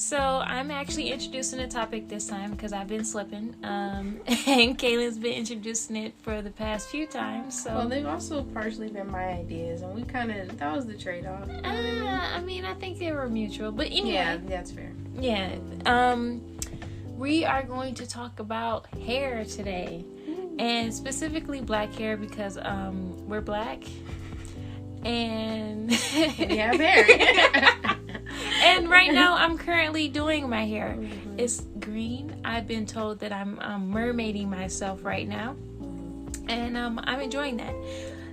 So I'm actually introducing the topic this time because I've been slipping, and Kaylyn's been introducing it for the past few times. So they've also partially been my ideas, and we that was the trade-off. You know I mean, I think they were mutual, but anyway. Yeah, that's fair. Yeah. We are going to talk about hair today, and specifically black hair because we're black, and we have hair. And right now, I'm currently doing my hair. Mm-hmm. It's green. I've been told that I'm mermaiding myself right now. And I'm enjoying that.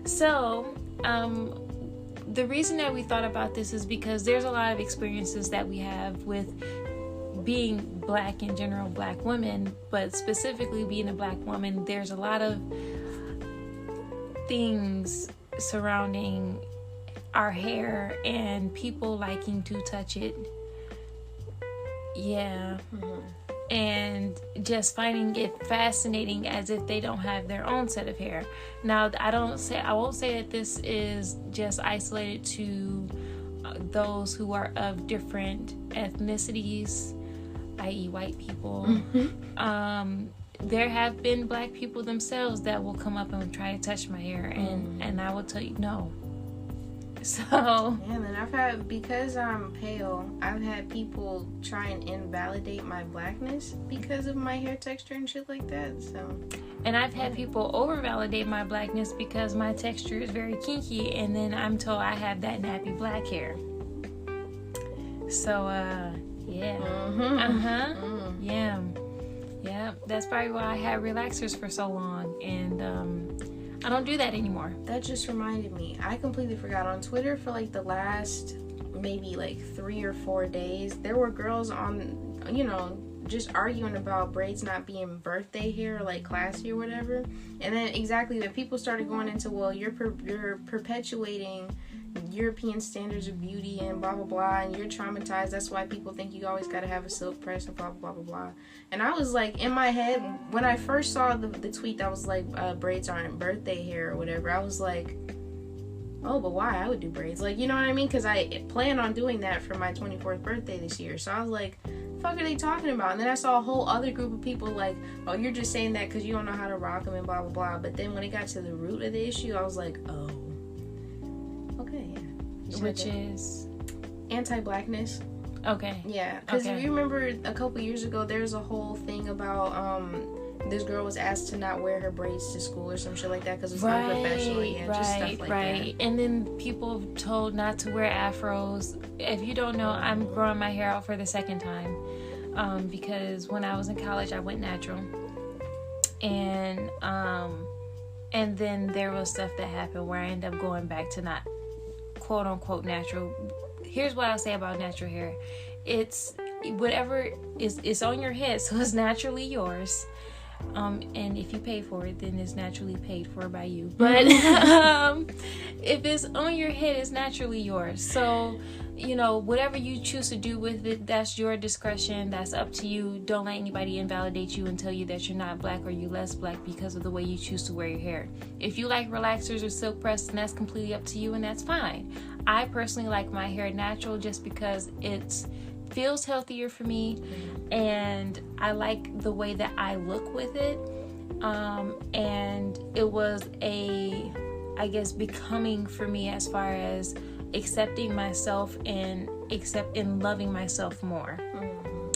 So, the reason that we thought about this is because there's a lot of experiences that we have with being black in general, black women. But specifically being a black woman, there's a lot of things surrounding our hair and people liking to touch it. Yeah. Mm-hmm. And just finding it fascinating as if they don't have their own set of hair. Now, I won't say that this is just isolated to those who are of different ethnicities, i.e. white people. Mm-hmm. There have been black people themselves that will come up and try to touch my hair, and I will tell you no. So yeah, and because I'm pale, I've had people try and invalidate my blackness because of my hair texture and shit like that. So, and I've had people over-validate my blackness because my texture is very kinky, and then I'm told I have that nappy black hair. So yeah. Mm-hmm. Yeah. That's probably why I had relaxers for so long, and I don't do that anymore. That just reminded me. I completely forgot. On Twitter for like the last maybe like 3 or 4 days, there were girls on, just arguing about braids not being birthday hair or like classy or whatever. And then exactly when people started going into, well, you're perpetuating European standards of beauty and blah blah blah, and you're traumatized, that's why people think you always gotta have a silk press and blah blah blah blah. And I was like, in my head, when I first saw the tweet that was like braids aren't birthday hair or whatever, I was like, oh, but why? I would do braids, like, you know what I mean? Because I plan on doing that for my 24th birthday this year. So I was like, fuck are they talking about? And then I saw a whole other group of people like, oh, you're just saying that because you don't know how to rock them and blah blah blah. But then when it got to the root of the issue, I was like, oh, okay, yeah. Which is anti-blackness. Okay. Yeah, because if you remember a couple years ago, there's a whole thing about this girl was asked to not wear her braids to school or some shit like that because it's unprofessional. Yeah, just stuff like that. And then people told not to wear afros. If you don't know, I'm growing my hair out for the second time because when I was in college, I went natural, and then there was stuff that happened where I ended up going back to not quote unquote natural. Here's what I'll say about natural hair. It's whatever is on your head, so it's naturally yours. And if you pay for it, then it's naturally paid for by you. But if it's on your head, it's naturally yours. So, whatever you choose to do with it, that's your discretion. That's up to you. Don't let anybody invalidate you and tell you that you're not black or you're less black because of the way you choose to wear your hair. If you like relaxers or silk press, then that's completely up to you, and that's fine. I personally like my hair natural just because it feels healthier for me, and I like the way that I look with it. And it was becoming for me as far as accepting myself and loving myself more.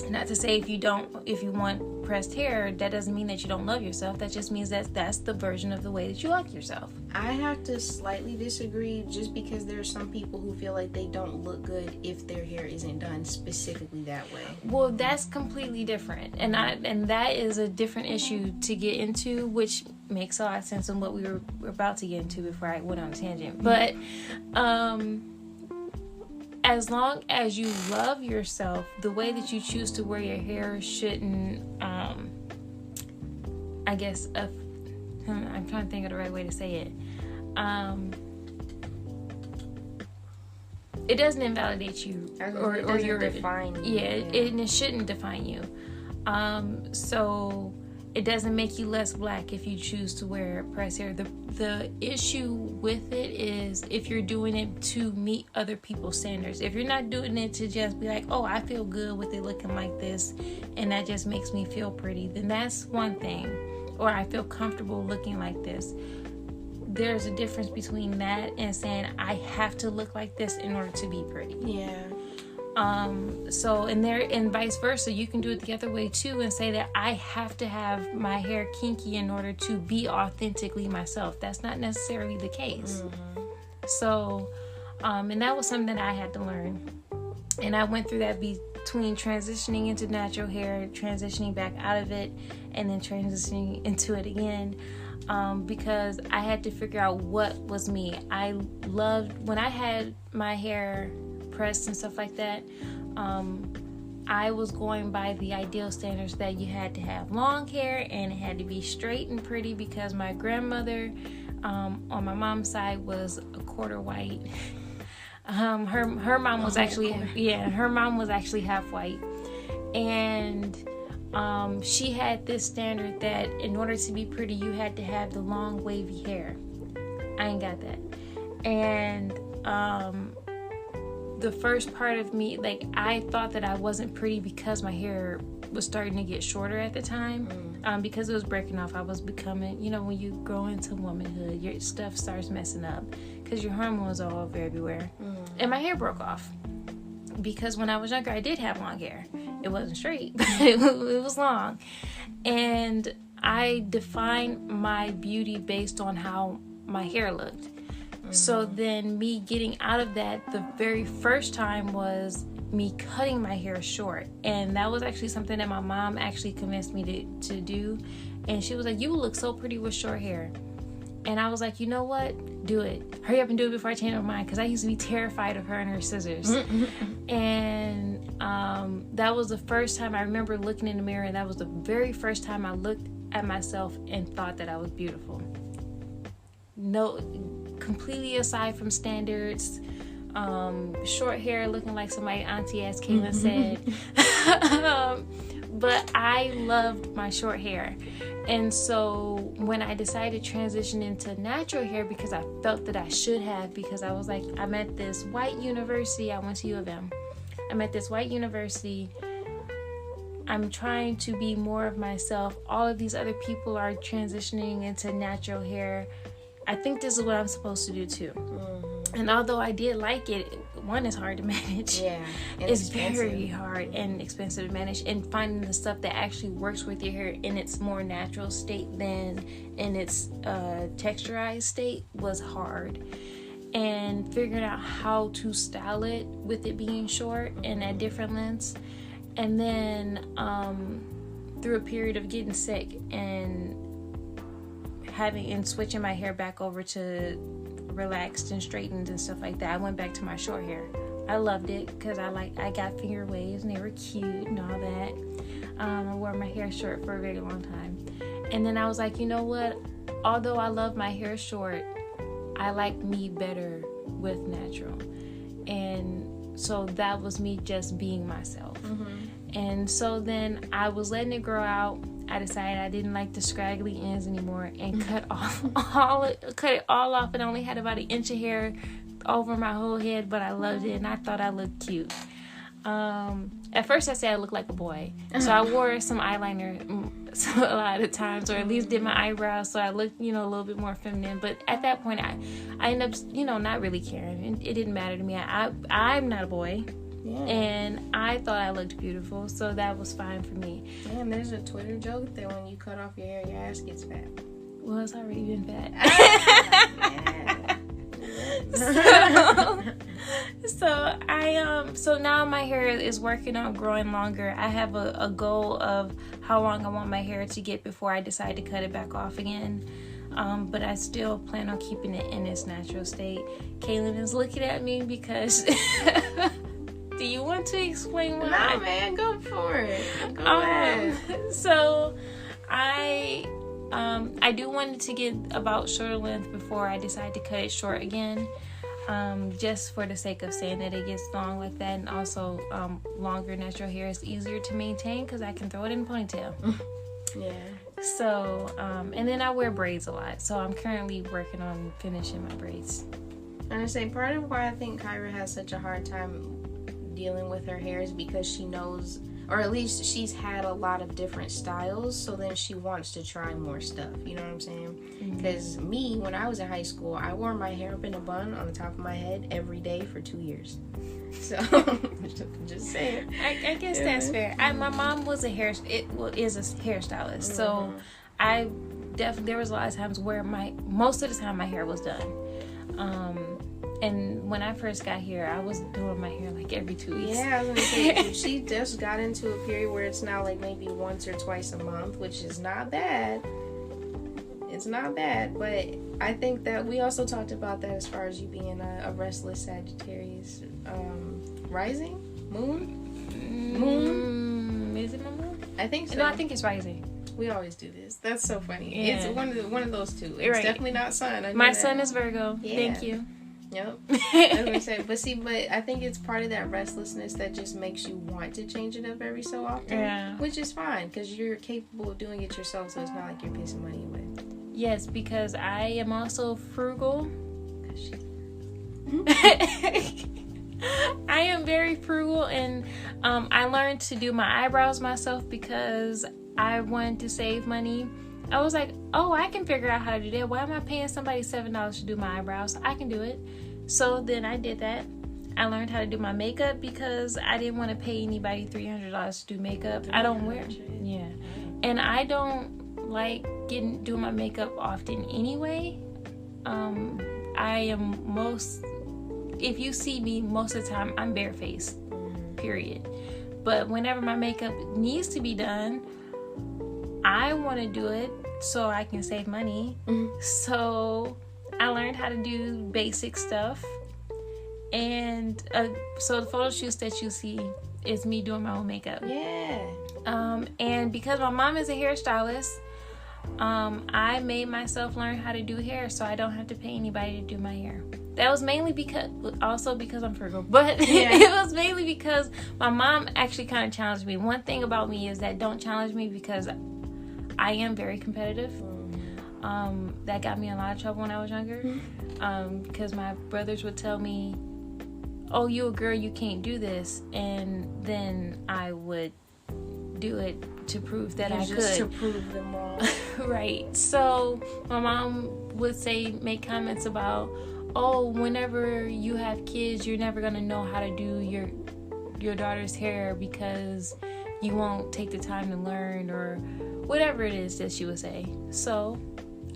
Not to say if you want pressed hair, that doesn't mean that you don't love yourself. That just means that that's the version of the way that you like yourself. I have to slightly disagree, just because there are some people who feel like they don't look good if their hair isn't done specifically that way. Well, that's completely different, and that is a different issue to get into, which makes a lot of sense in what we were about to get into before I went on a tangent. But as long as you love yourself, the way that you choose to wear your hair shouldn't, I'm trying to think of the right way to say it. It doesn't invalidate you or your define you. Yeah, it shouldn't define you. So it doesn't make you less black if you choose to wear pressed hair. The issue with it is if you're doing it to meet other people's standards. If you're not doing it to just be like, oh, I feel good with it looking like this, and that just makes me feel pretty, then that's one thing. Or I feel comfortable looking like this. There's a difference between that and saying I have to look like this in order to be pretty. Yeah. And vice versa, you can do it the other way too and say that I have to have my hair kinky in order to be authentically myself. That's not necessarily the case. Mm-hmm. So, and that was something that I had to learn. And I went through that between transitioning into natural hair, transitioning back out of it, and then transitioning into it again. Because I had to figure out what was me. I loved when I had my hair pressed and stuff like that. I was going by the ideal standards that you had to have long hair and it had to be straight and pretty, because my grandmother on my mom's side was a quarter white. Her mom was actually half white, and she had this standard that in order to be pretty, you had to have the long wavy hair. I ain't got that. And the first part of me, like, I thought that I wasn't pretty because my hair was starting to get shorter at the time. Because it was breaking off. I was becoming, when you grow into womanhood, your stuff starts messing up because your hormones are all over everywhere. And my hair broke off because when I was younger, I did have long hair. It wasn't straight, but it was long. And I defined my beauty based on how my hair looked. So then me getting out of that, the very first time was me cutting my hair short. And that was actually something that my mom actually convinced me to do. And she was like, you will look so pretty with short hair. And I was like, you know what? Do it. Hurry up and do it before I change my mind. Because I used to be terrified of her and her scissors. And that was the first time I remember looking in the mirror. And that was the very first time I looked at myself and thought that I was beautiful. No, completely aside from standards. Short hair, looking like somebody auntie as Kaylyn said. But I loved my short hair. And so when I decided to transition into natural hair, because I felt that I should have, because I was like, I'm at this white university. I went to U of M. I'm at this white university. I'm trying to be more of myself. All of these other people are transitioning into natural hair. I think this is what I'm supposed to do too. And although I did like it, one, is hard to manage. Yeah, it's very hard and expensive to manage. And finding the stuff that actually works with your hair in its more natural state than in its texturized state was hard. And figuring out how to style it with it being short and at different lengths. And then through a period of getting sick and switching my hair back over to relaxed and straightened and stuff like that, I went back to my short hair. I loved it because I got finger waves and they were cute and all that. I wore my hair short for a very long time. And then I was like, you know what? Although I love my hair short, I like me better with natural. And so that was me just being myself. And so then I was letting it grow out. I decided I didn't like the scraggly ends anymore and cut it all off, and only had about an inch of hair over my whole head, but I loved it and I thought I looked cute. At first I said I looked like a boy, so I wore some eyeliner a lot of times, or at least did my eyebrows so I looked, a little bit more feminine. But at that point I ended up, not really caring. It didn't matter to me. I'm not a boy. Yeah. And I thought I looked beautiful, so that was fine for me. Yeah, and there's a Twitter joke that when you cut off your hair, your ass gets fat. Well, it's already been fat. So now my hair is working on growing longer. I have a goal of how long I want my hair to get before I decide to cut it back off again. But I still plan on keeping it in its natural state. Kaylyn is looking at me because... Do you want to explain why? No, man, go for it. Go ahead. So, I do want it to get about shoulder length before I decide to cut it short again. Just for the sake of saying that it gets long like that, and also longer natural hair is easier to maintain because I can throw it in a ponytail. Yeah. So, and then I wear braids a lot. So I'm currently working on finishing my braids. And I say part of why I think Khairah has such a hard time dealing with her hair is because she knows, or at least she's had a lot of different styles, so then she wants to try more stuff. You know what I'm saying? Because me, when I was in high school, I wore my hair up in a bun on the top of my head every day for 2 years. So, just saying. I guess that's fair. My mom was is a hairstylist, so there was a lot of times where most of the time my hair was done. And when I first got here, I was doing my hair like every 2 weeks. Yeah, I was gonna say, she just got into a period where it's now like maybe once or twice a month, which is not bad. It's not bad, but I think that we also talked about that as far as you being a restless Sagittarius. Rising? Moon? Is it my moon? I think so. No, I think it's rising. We always do this. That's so funny. Yeah. It's one of those two. It's right. Definitely not sun. My sun is Virgo. Yeah. Thank you. Yep. I was gonna say, but I think it's part of that restlessness that just makes you want to change it up every so often. Yeah. Which is fine because you're capable of doing it yourself, so it's not like you're pissing money away. Yes, because I am also frugal. I am very frugal, and I learned to do my eyebrows myself because I wanted to save money. I was like, oh, I can figure out how to do that. Why am I paying somebody $7 to do my eyebrows? I can do it. So then I did that. I learned how to do my makeup because I didn't want to pay anybody $300 to do makeup. I don't wear it. Yeah. And I don't like doing my makeup often anyway. If you see me most of the time, I'm barefaced, period. But whenever my makeup needs to be done, I want to do it so I can save money. So I learned how to do basic stuff. And so the photo shoots that you see is me doing my own makeup. Yeah. And because my mom is a hairstylist, I made myself learn how to do hair so I don't have to pay anybody to do my hair. That was mainly because I'm frugal, but it was mainly because my mom actually kind of challenged me. One thing about me is that don't challenge me because I am very competitive. That got me in a lot of trouble when I was younger because my brothers would tell me, oh, you a girl, you can't do this, and then I would do it to prove that I could. To prove them wrong. Right. So my mom would make comments about, oh, whenever you have kids, you're never going to know how to do your daughter's hair because you won't take the time to learn, or whatever it is that she would say. So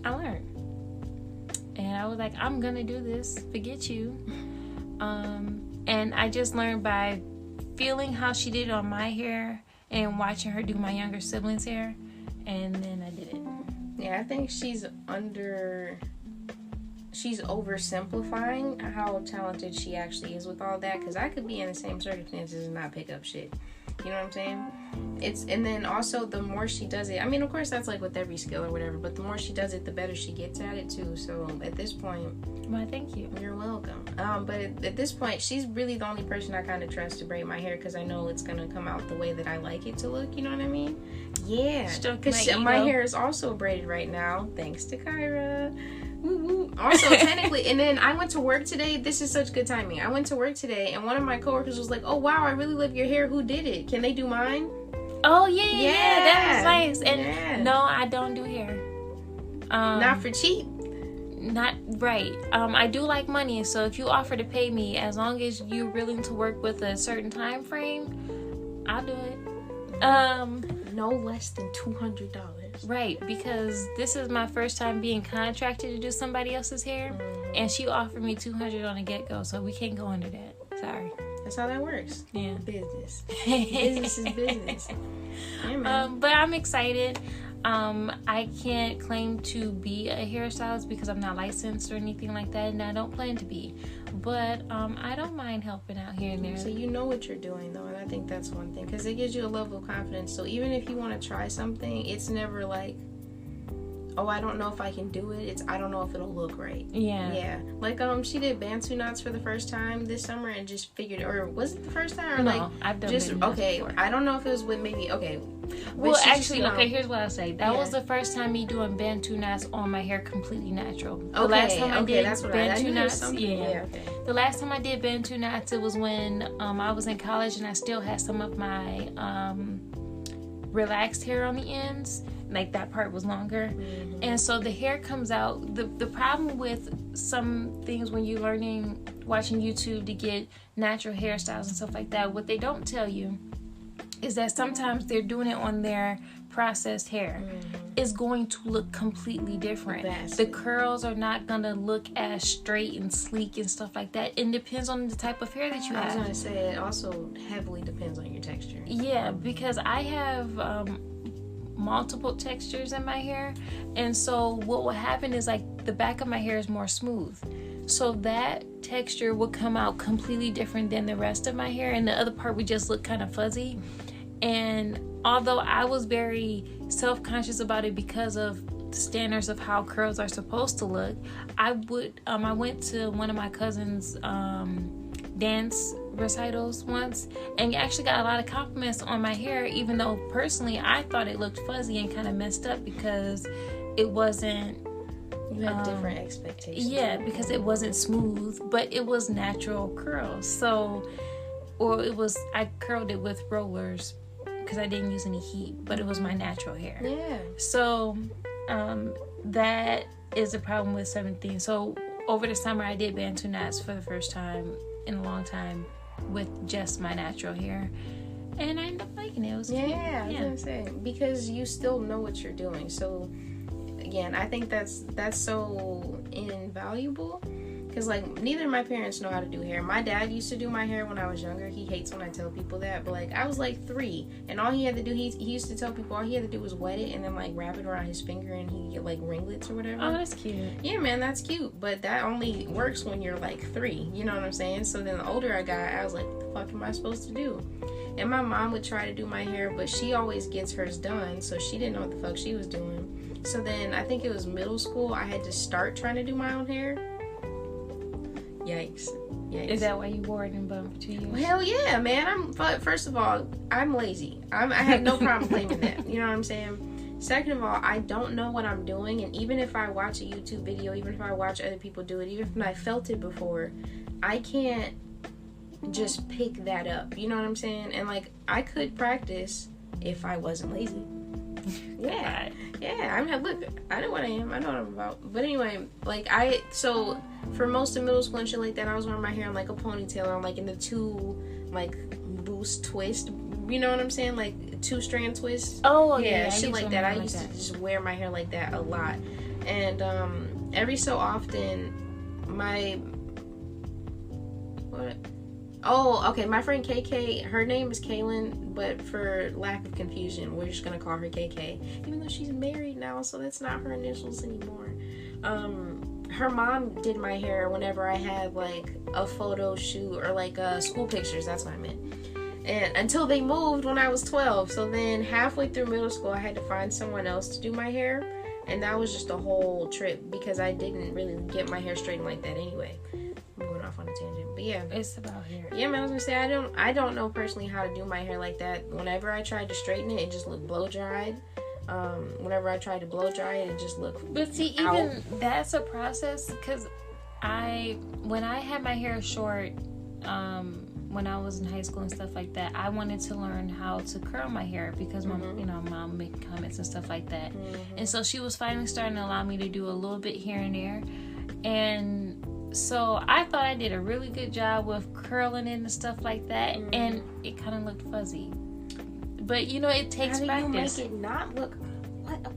I learned. And I was like, I'm going to do this. Forget you. And I just learned by feeling how she did it on my hair and watching her do my younger siblings' hair. And then I did it. Yeah, I think she's oversimplifying how talented she actually is with all that, because I could be in the same circumstances and not pick up shit. You know what I'm saying? And then also the more she does it, I mean, of course that's like with every skill or whatever, but the more she does it, the better she gets at it too. So at this point, well, thank you. You're welcome. But at this point, she's really the only person I kind of trust to braid my hair, because I know it's gonna come out the way that I like it to look. You know what I mean? Yeah. Because my hair is also braided right now, thanks to Khairah. Woo-woo. Also, technically, and then I went to work today. This is such good timing. I went to work today, and one of my coworkers was like, "Oh wow, I really love your hair. Who did it? Can they do mine?" Oh yeah, that was nice. And no, I don't do hair. Not for cheap. Not right. I do like money, so if you offer to pay me, as long as you're willing to work with a certain time frame, I'll do it. No less than $200. Right, because this is my first time being contracted to do somebody else's hair, and she offered me $200 on the get-go, so we can't go under that. Sorry. That's how that works. Yeah. Business. Business is business. Yeah, man. But I'm excited. I can't claim to be a hairstylist because I'm not licensed or anything like that, and I don't plan to be. But I don't mind helping out here and there. So you know what you're doing, though, and I think that's one thing, because it gives you a level of confidence. So even if you want to try something, it's never like, oh, I don't know if I can do it. It's, I don't know if it'll look right. Yeah. Like, she did Bantu knots for the first time this summer and just figured, or was it the first time? Or no, like, I've done just, okay, before. I don't know if it was with maybe, well, actually, okay, here's what I'll say. That was the first time me doing Bantu knots on my hair completely natural. The last time I did Bantu knots, the last time I did Bantu knots, it was when I was in college and I still had some of my relaxed hair on the ends. Like, that part was longer. Mm-hmm. And so the hair comes out. The problem with some things when you're watching YouTube to get natural hairstyles and stuff like that, what they don't tell you is that sometimes they're doing it on their processed hair. Mm-hmm. It's going to look completely different. The curls are not going to look as straight and sleek and stuff like that. It depends on the type of hair that you have. I was going to say, it also heavily depends on your texture. Yeah, because I have multiple textures in my hair, and so what will happen is, like, the back of my hair is more smooth, so that texture would come out completely different than the rest of my hair, and the other part would just look kind of fuzzy. And although I was very self-conscious about it because of the standards of how curls are supposed to look, I went to one of my cousin's dance recitals once and actually got a lot of compliments on my hair, even though personally I thought it looked fuzzy and kind of messed up because it wasn't, you had different expectations. Yeah, because it wasn't smooth, but it was natural curls. So, or I curled it with rollers because I didn't use any heat, but it was my natural hair. Yeah. So that is the problem with certain things. So over the summer I did Bantu knots for the first time in a long time with just my natural hair, and I ended up liking it. It was cute. I was gonna say, because you still know what you're doing. So again, I think that's so invaluable, because like neither of my parents know how to do hair. My dad used to do my hair when I was younger. He hates when I tell people that, but like I was like 3, and all he had to do, he used to tell people all he had to do was wet it and then like wrap it around his finger and he'd get like ringlets or whatever. Oh, that's cute. Yeah, man, that's cute, but that only works when you're like 3, you know what I'm saying? So then the older I got, I was like, what the fuck am I supposed to do? And my mom would try to do my hair, but she always gets hers done, so she didn't know what the fuck she was doing. So then I think it was middle school, I had to start trying to do my own hair. Yikes. Is that why you wore it in bun for 2 years? Well, hell yeah, man. First of all, I'm lazy. I have no problem claiming that. You know what I'm saying? Second of all, I don't know what I'm doing, and even if I watch a YouTube video, even if I watch other people do it, even if I felt it before, I can't just pick that up. You know what I'm saying? And like, I could practice if I wasn't lazy. Yeah. Look, I know what I am. I know what I'm about. But anyway, like so for most of middle school and shit like that, I was wearing my hair in like a ponytail or like in the 2 like boost twist. You know what I'm saying? Like 2-strand twist. Oh yeah, shit like that. I used to just wear my hair like that a lot. And every so often, my friend KK, her name is Kaylyn, but for lack of confusion, we're just gonna call her KK, even though she's married now, so that's not her initials anymore. Her mom did my hair whenever I had like a photo shoot or like school pictures, that's what I meant. And until they moved when I was 12, so then halfway through middle school, I had to find someone else to do my hair, and that was just a whole trip because I didn't really get my hair straightened like that anyway. I'm going off on a tangent, but yeah, it's about hair. Yeah, man, I was gonna say I don't know personally how to do my hair like that. Whenever I tried to straighten it, it just looked blow dried. Whenever I tried to blow dry it, it just looked. But see, even that's a process, because when I had my hair short, when I was in high school and stuff like that, I wanted to learn how to curl my hair because my mom making comments and stuff like that, and so she was finally starting to allow me to do a little bit here and there, and so I thought I did a really good job with curling it and stuff like that, and it kind of looked fuzzy. But it takes practice. How do you make it not look?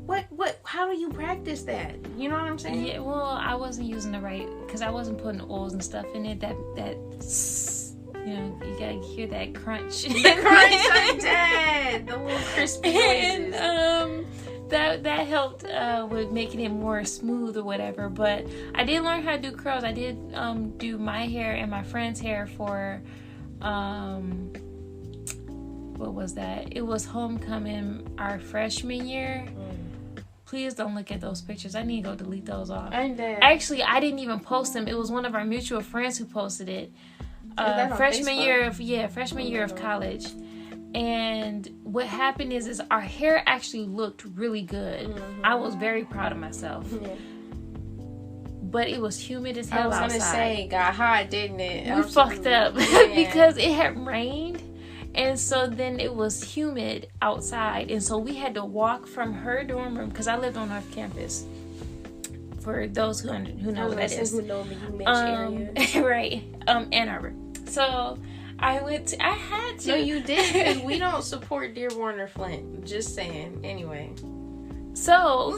What? How do you practice that? You know what I'm saying? Yeah. Well, I wasn't using the right, because I wasn't putting oils and stuff in it. That you gotta hear that crunch. The crunch, I'm dead. The little crispy noises. And that helped with making it more smooth or whatever. But I did learn how to do curls. I did do my hair and my friend's hair for what was that? It was homecoming our freshman year. Please don't look at those pictures. I need to go delete those off. I'm dead. Actually, I didn't even post them. It was one of our mutual friends who posted it. Freshman year of college. And what happened is our hair actually looked really good. Mm-hmm. I was very proud of myself. Mm-hmm. But it was humid as hell outside. I was going to say, it got hot, didn't it? We fucked up because it had rained. And so then it was humid outside. And so we had to walk from her dorm room, because I lived on North Campus. For those who know what that is. Who know the UMich area. Right. Ann Arbor. So I had to. No, you did, because we don't support Dearborn or Flint. Just saying. Anyway. So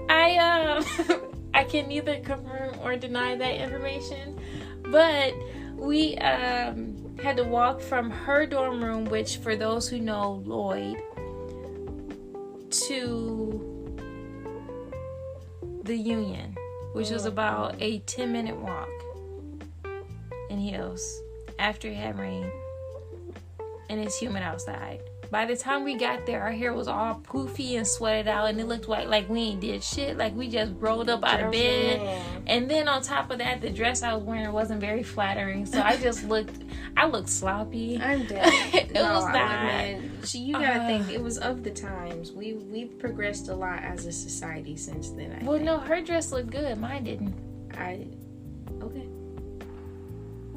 I can neither confirm or deny that information. But we had to walk from her dorm room, which for those who know Lloyd, to the Union, which was about a 10-minute walk in heels after it had rained, and it's humid outside. By the time we got there, our hair was all poofy and sweated out, and it looked like we ain't did shit. Like we just rolled up out of bed. And then on top of that, the dress I was wearing wasn't very flattering, so I looked sloppy. I'm dead. It was not. You gotta think, it was of the times. We've progressed a lot as a society since then. I think. No, her dress looked good. Mine didn't. Okay.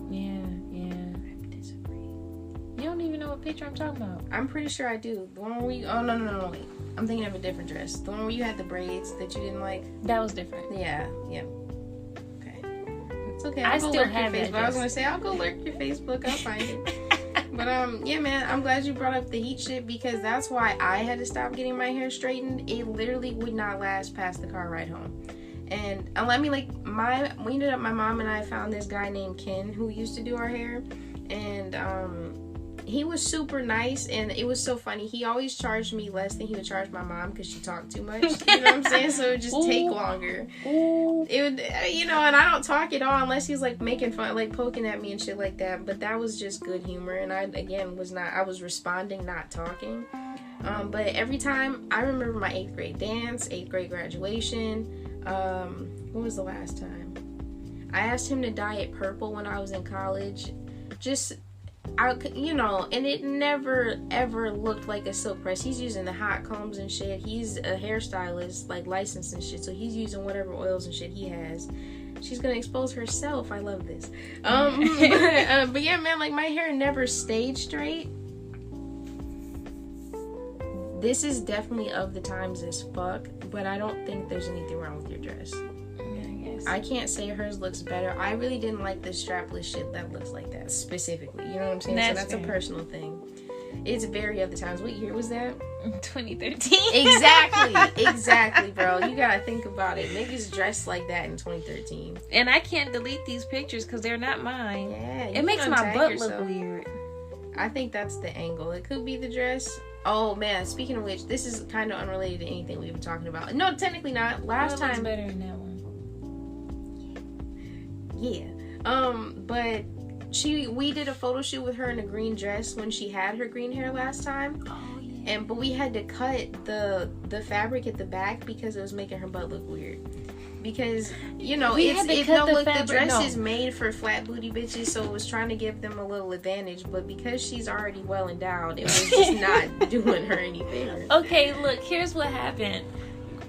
Yeah. You don't even know what picture I'm talking about. I'm pretty sure I do. The one where you... Oh, no, wait. I'm thinking of a different dress. The one where you had the braids that you didn't like. That was different. Yeah. Okay. It's okay. I still have your Facebook. That I was going to say, I'll go lurk your Facebook. I'll find it. But, yeah, man, I'm glad you brought up the heat shit, because that's why I had to stop getting my hair straightened. It literally would not last past the car ride home. And my mom and I found this guy named Ken who used to do our hair. And, he was super nice, and it was so funny. He always charged me less than he would charge my mom because she talked too much. You know what I'm saying? So it would just take longer. It would, and I don't talk at all unless he's like making fun, like poking at me and shit like that. But that was just good humor, and I was responding, not talking. But every time, I remember my 8th grade dance, 8th grade graduation. What was the last time? I asked him to dye it purple when I was in college. And it never ever looked like a silk press. He's using the hot combs and shit. He's a hairstylist, like licensed and shit, so he's using whatever oils and shit he has. She's gonna expose herself. I love this. But yeah, man, like my hair never stayed straight. This is definitely of the times as fuck, but I don't think there's anything wrong with your dress. I can't say hers looks better. I really didn't like the strapless shit that looks like that specifically. You know what I'm saying? So that's a personal thing. It's very of the times. What year was that? 2013. Exactly, bro. You gotta think about it. Niggas dressed like that in 2013. And I can't delete these pictures because they're not mine. Yeah, it makes my butt look weird. I think that's the angle. It could be the dress. Oh man, speaking of which, this is kind of unrelated to anything we've been talking about. No, technically not. Last time. Looks better than that one. Yeah. But we did a photo shoot with her in a green dress when she had her green hair last time. Oh yeah. But we had to cut the fabric at the back because it was making her butt look weird. Because the dress is made for flat booty bitches, so it was trying to give them a little advantage. But because she's already well endowed, it was just not doing her any favors. Okay, look, here's what happened.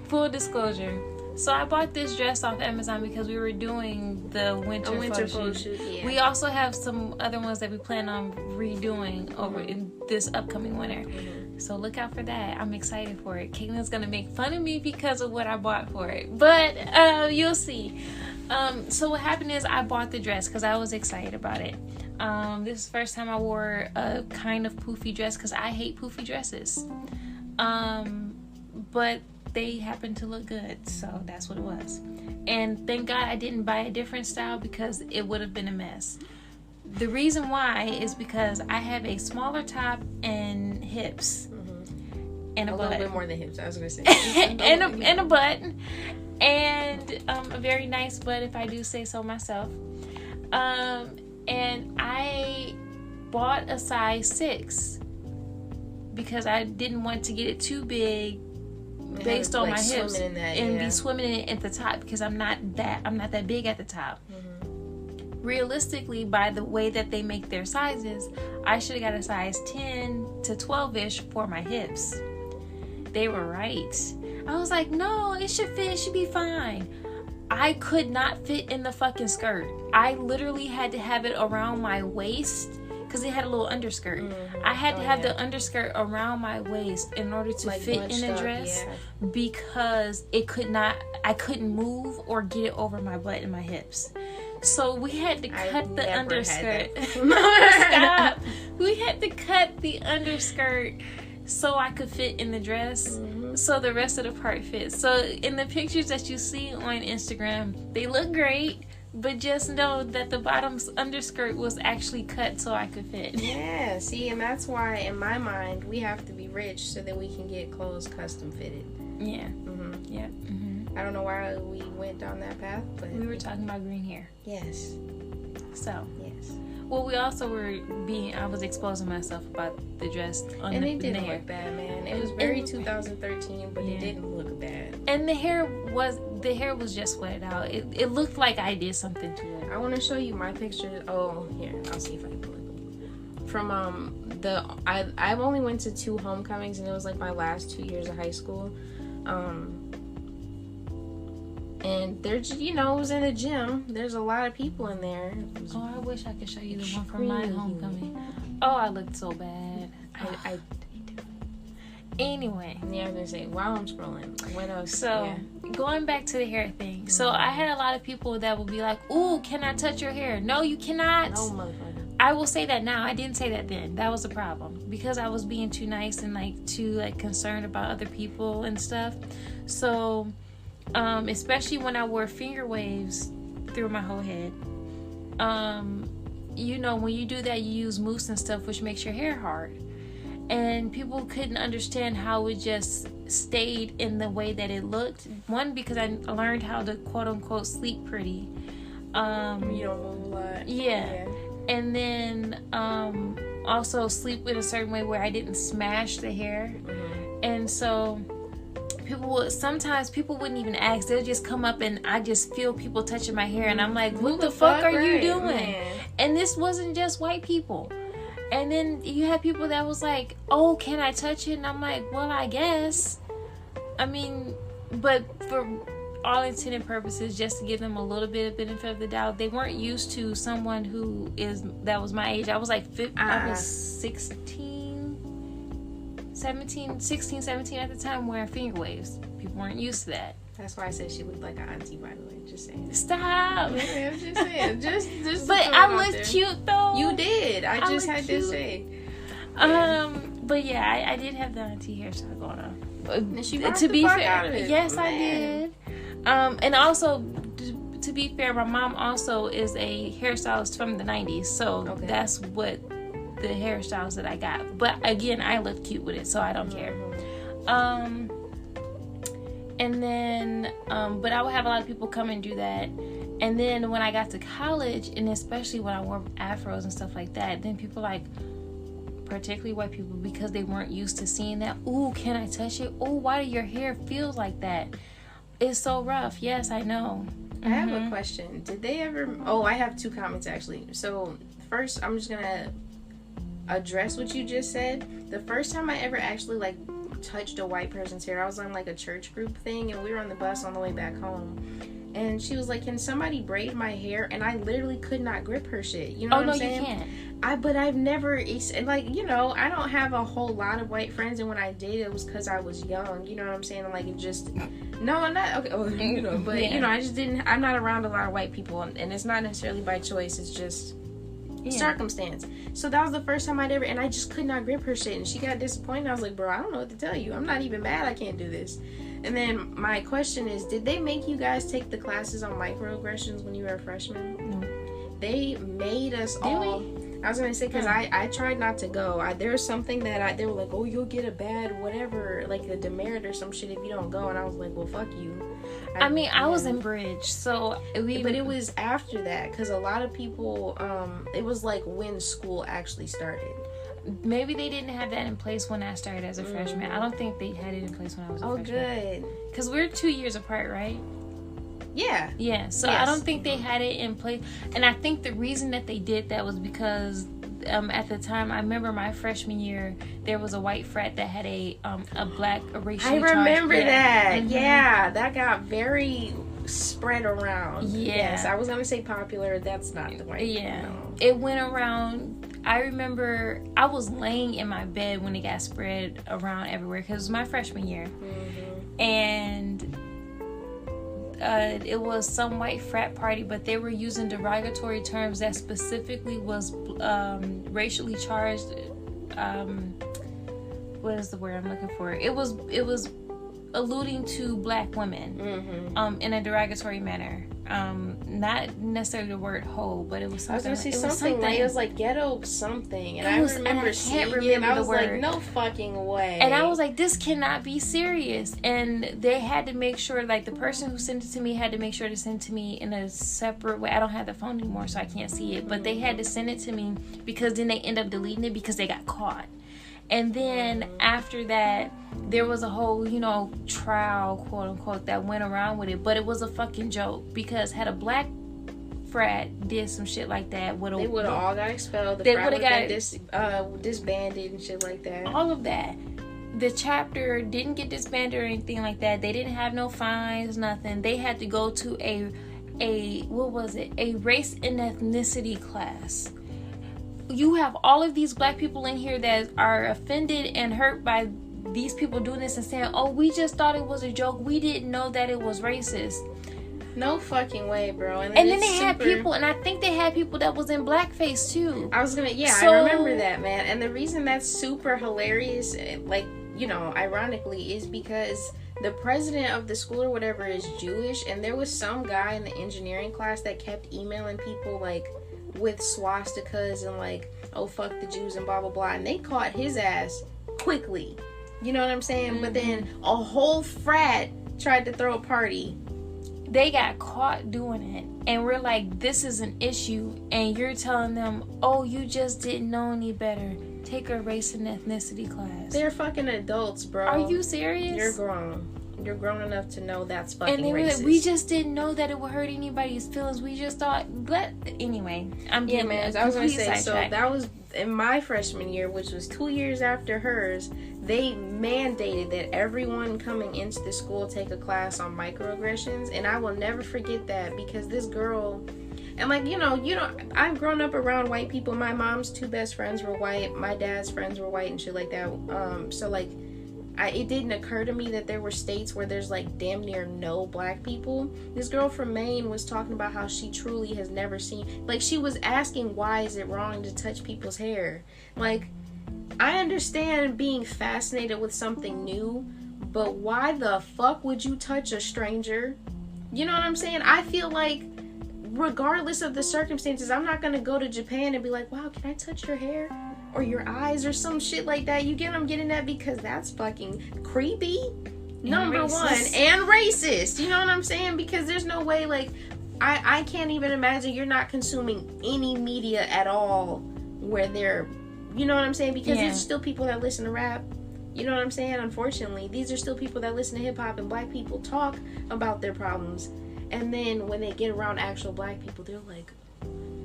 Full disclosure. So I bought this dress off Amazon because we were doing the winter photo shoot. Yeah. We also have some other ones that we plan on redoing over in this upcoming winter. Mm-hmm. So look out for that. I'm excited for it. Kaylyn's going to make fun of me because of what I bought for it. But you'll see. So what happened is I bought the dress because I was excited about it. This is the first time I wore a kind of poofy dress because I hate poofy dresses. But they happened to look good, so that's what it was. And thank God I didn't buy a different style because it would have been a mess. The reason why is because I have a smaller top and hips, and a butt. Little bit more than hips, I was gonna say. and a butt, and a very nice butt, if I do say so myself. And I bought a size 6 because I didn't want to get it too big. based on like my hips in that, and be swimming in it at the top because I'm not that big at the top. Realistically, by the way that they make their sizes, I should have got a size 10 to 12-ish for my hips. They were right. I was like, no, it should fit. It should be fine. I could not fit in the fucking skirt. I literally had to have it around my waist because it had a little underskirt. I had to have the underskirt around my waist in order to fit in the dress because I couldn't move or get it over my butt and my hips. So we had to cut the underskirt. Stop. We had to cut the underskirt so I could fit in the dress. So the rest of the part fits. So in the pictures that you see on Instagram, they look great, but just know that the bottom's underskirt was actually cut so I could fit. Yeah, see, and that's why in my mind we have to be rich so that we can get clothes custom fitted. Yeah. Yeah. I don't know why we went down that path, but we were talking about green hair. Yes. So. Yes. Well, we also were I was exposing myself about the dress on and the it didn't hair. look bad, man. It was very 2013, but it didn't look bad. And the hair was just sweated out. It looked like I did something to it. I want to show you my pictures. Oh, here, I'll see if I can pull it. From I've only went to 2 homecomings, and it was like my last 2 years of high school. And there's, it was in a gym. There's a lot of people in there. Oh, I wish I could show you the one from my homecoming. Oh, I looked so bad. I Anyway. Yeah, I was going to say, while I'm scrolling, what else? So, going back to the hair thing. So, I had a lot of people that would be like, ooh, can I touch your hair? No, you cannot. No, motherfucker. I will say that now. I didn't say that then. That was the problem. Because I was being too nice and, too, concerned about other people and stuff. So... especially when I wore finger waves through my whole head. When you do that, you use mousse and stuff, which makes your hair hard. And people couldn't understand how it just stayed in the way that it looked. One, because I learned how to quote unquote sleep pretty. You don't move a lot. Yeah. And then also sleep in a certain way where I didn't smash the hair. And so sometimes people wouldn't even ask. They'll just come up and I just feel people touching my hair and I'm like, what the fuck are you doing? Man. And this wasn't just white people. And then you had people that was like, oh, can I touch it? And I'm like, well, I guess. I mean, but for all intent and purposes, just to give them a little bit of benefit of the doubt, they weren't used to someone that was my age. I was like, I was 16, 17 at the time wearing finger waves. People weren't used to that. That's why I said she looked like an auntie, by the way. Just saying. Stop. I'm just saying. Just but I looked cute though. You did. I just had to say. But yeah, I did have the auntie hairstyle going on. She to be fair, yes, I did. And also, to be fair, my mom also is a hairstylist from the 90s, so that's what the hairstyles that I got. But again, I look cute with it, so I don't care. And then, but I would have a lot of people come and do that. And then when I got to college, and especially when I wore afros and stuff like that, then people particularly white people, because they weren't used to seeing that. Ooh, can I touch it? Ooh, why do your hair feel like that? It's so rough. Yes, I know. I have a question. Did they ever... Oh, I have 2 comments, actually. So, first, I'm just going to address what you just said. The first time I ever actually, touched a white person's hair, I was on, a church group thing, and we were on the bus on the way back home. And she was like, can somebody braid my hair? And I literally could not grip her shit. You know what I'm saying? You can't. But I've never, I don't have a whole lot of white friends, and when I did, it was because I was young. You know what I'm saying? It just, no, I'm not, okay, but, I just didn't, I'm not around a lot of white people, and it's not necessarily by choice, it's just circumstance. So that was the first time I'd ever, and I just could not grip her shit, and she got disappointed. I was like, bro, I don't know what to tell you. I'm not even mad I can't do this. And then my question is, did they make you guys take the classes on microaggressions when you were a freshman? No. They made us all. I was gonna say, because I tried not to go. There was something that they were like, oh, you'll get a bad whatever, like a demerit or some shit if you don't go. And I was like, well, fuck you. I was in Bridge, so but it was after that, because a lot of people, it was when school actually started. Maybe they didn't have that in place when I started as a freshman. I don't think they had it in place when I was a freshman. Oh, good. Because we're 2 years apart, right? Yeah. Yeah, so yes. I don't think they had it in place. And I think the reason that they did that was because at the time, I remember my freshman year, there was a white frat that had a racially charged. I remember that. Mm-hmm. Yeah, that got very spread around. Yeah. Yes, I was going to say popular. That's not the right. Yeah. No. It went around. I remember I was laying in my bed when it got spread around everywhere because it was my freshman year. Mm-hmm. And it was some white frat party, but they were using derogatory terms that specifically was racially charged. What is the word I'm looking for? It was alluding to black women in a derogatory manner. Not necessarily the word hoe, but it was something. I was gonna say something like it was like ghetto something, and I remember seeing it, and I was like, no fucking way. And I was like, this cannot be serious. And they had to make sure, like the person who sent it to me had to make sure to send it to me in a separate way. I don't have the phone anymore, so I can't see it. But they had to send it to me because then they end up deleting it because they got caught. And then after that, there was a whole, trial, quote unquote, that went around with it. But it was a fucking joke because had a black frat did some shit like that, they would have all got expelled. The frat would have got disbanded and shit like that. All of that. The chapter didn't get disbanded or anything like that. They didn't have no fines, nothing. They had to go to a race and ethnicity class. You have all of these black people in here that are offended and hurt by these people doing this and saying, oh, we just thought it was a joke. We didn't know that it was racist. No fucking way, bro. And then they had people, and I think they had people that was in blackface too. I remember that, man. And the reason that's super hilarious, like, ironically, is because the president of the school or whatever is Jewish, and there was some guy in the engineering class that kept emailing people, like, with swastikas and like, oh fuck the Jews and blah blah blah, and they caught his ass quickly. You know what I'm saying? But then a whole frat tried to throw a party. They got caught doing it, and we're like, this is an issue, and you're telling them, oh, you just didn't know any better. Take a race and ethnicity class. They're fucking adults, bro. Are you serious? You're grown. You're grown enough to know that's fucking racist. And they were like, we just didn't know that it would hurt anybody's feelings. We just thought, anyway, I'm getting man. I was gonna say, so that was in my freshman year, which was 2 years after hers. They mandated that everyone coming into the school take a class on microaggressions, and I will never forget that because this girl, and like I've grown up around white people. My mom's 2 best friends were white. My dad's friends were white and shit like that. So like. It didn't occur to me that there were states where there's like damn near no black people. This girl from Maine was talking about how she truly has never seen, like she was asking why is it wrong to touch people's hair. Like, I understand being fascinated with something new, but why the fuck would you touch a stranger? You know what I'm saying? I feel like regardless of the circumstances, I'm not gonna go to Japan and be like, wow, can I touch your hair? Or your eyes or some shit like that. You get what I'm getting at? Because that's fucking creepy. Number one. And racist. You know what I'm saying? Because there's no way, like, I can't even imagine you're not consuming any media at all where they're, you know what I'm saying? Because there's still people that listen to rap. You know what I'm saying? Unfortunately, these are still people that listen to hip hop, and black people talk about their problems. And then when they get around actual black people, they're like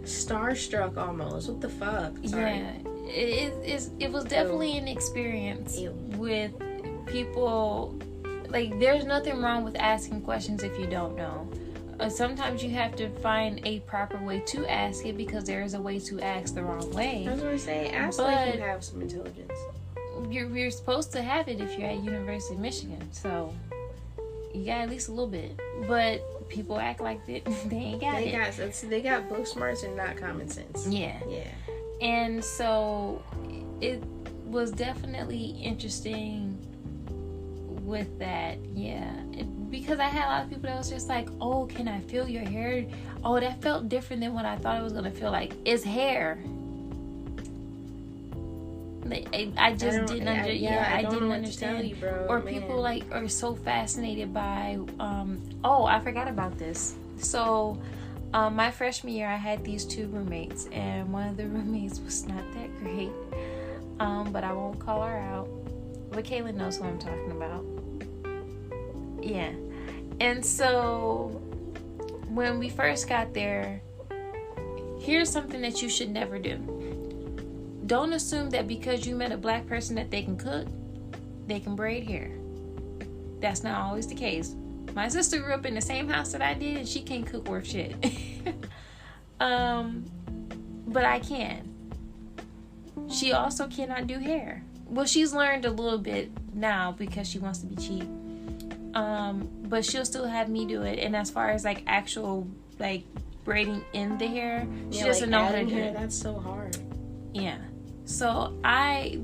starstruck almost. What the fuck? Sorry. Yeah. It was definitely an experience with people. Like, there's nothing wrong with asking questions if you don't know. Sometimes you have to find a proper way to ask it because there is a way to ask the wrong way. I was going to say, ask like you have some intelligence. You're supposed to have it if you're at University of Michigan, so you got at least a little bit. But people act like they ain't got it. They got book smarts and not common sense. Yeah. And so it was definitely interesting with that, because I had a lot of people that was just like, oh, can I feel your hair? Oh, that felt different than what I thought it was going to feel like. It's hair. I just didn't understand. You, bro. Or people like are so fascinated by, I forgot about this. So, my freshman year, I had these 2 roommates, and one of the roommates was not that great. but I won't call her out. But Kaylyn knows who I'm talking about. Yeah. And so when we first got there, here's something that you should never do. Don't assume that because you met a black person that they can cook, they can braid hair. That's not always the case. My sister grew up in the same house that I did, and she can't cook worth shit. But I can. She also cannot do hair. Well, she's learned a little bit now because she wants to be cheap. But she'll still have me do it. And as far as like actual like braiding in the hair, she doesn't know how to do it. That's so hard. Yeah. So I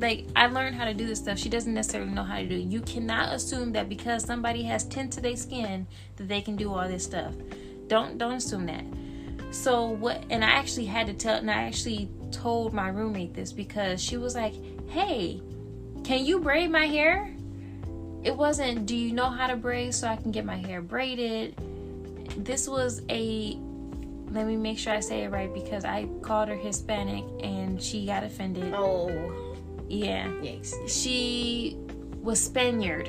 learned how to do this stuff. She doesn't necessarily know how to do it. You cannot assume that because somebody has tint to their skin that they can do all this stuff. Don't assume that. So what? And I actually had to tell, and I actually told my roommate this because she was like, "Hey, can you braid my hair?" It wasn't, "Do you know how to braid so I can get my hair braided?" This was let me make sure I say it right because I called her Hispanic and she got offended. Oh. Yeah. Yikes. She was Spaniard.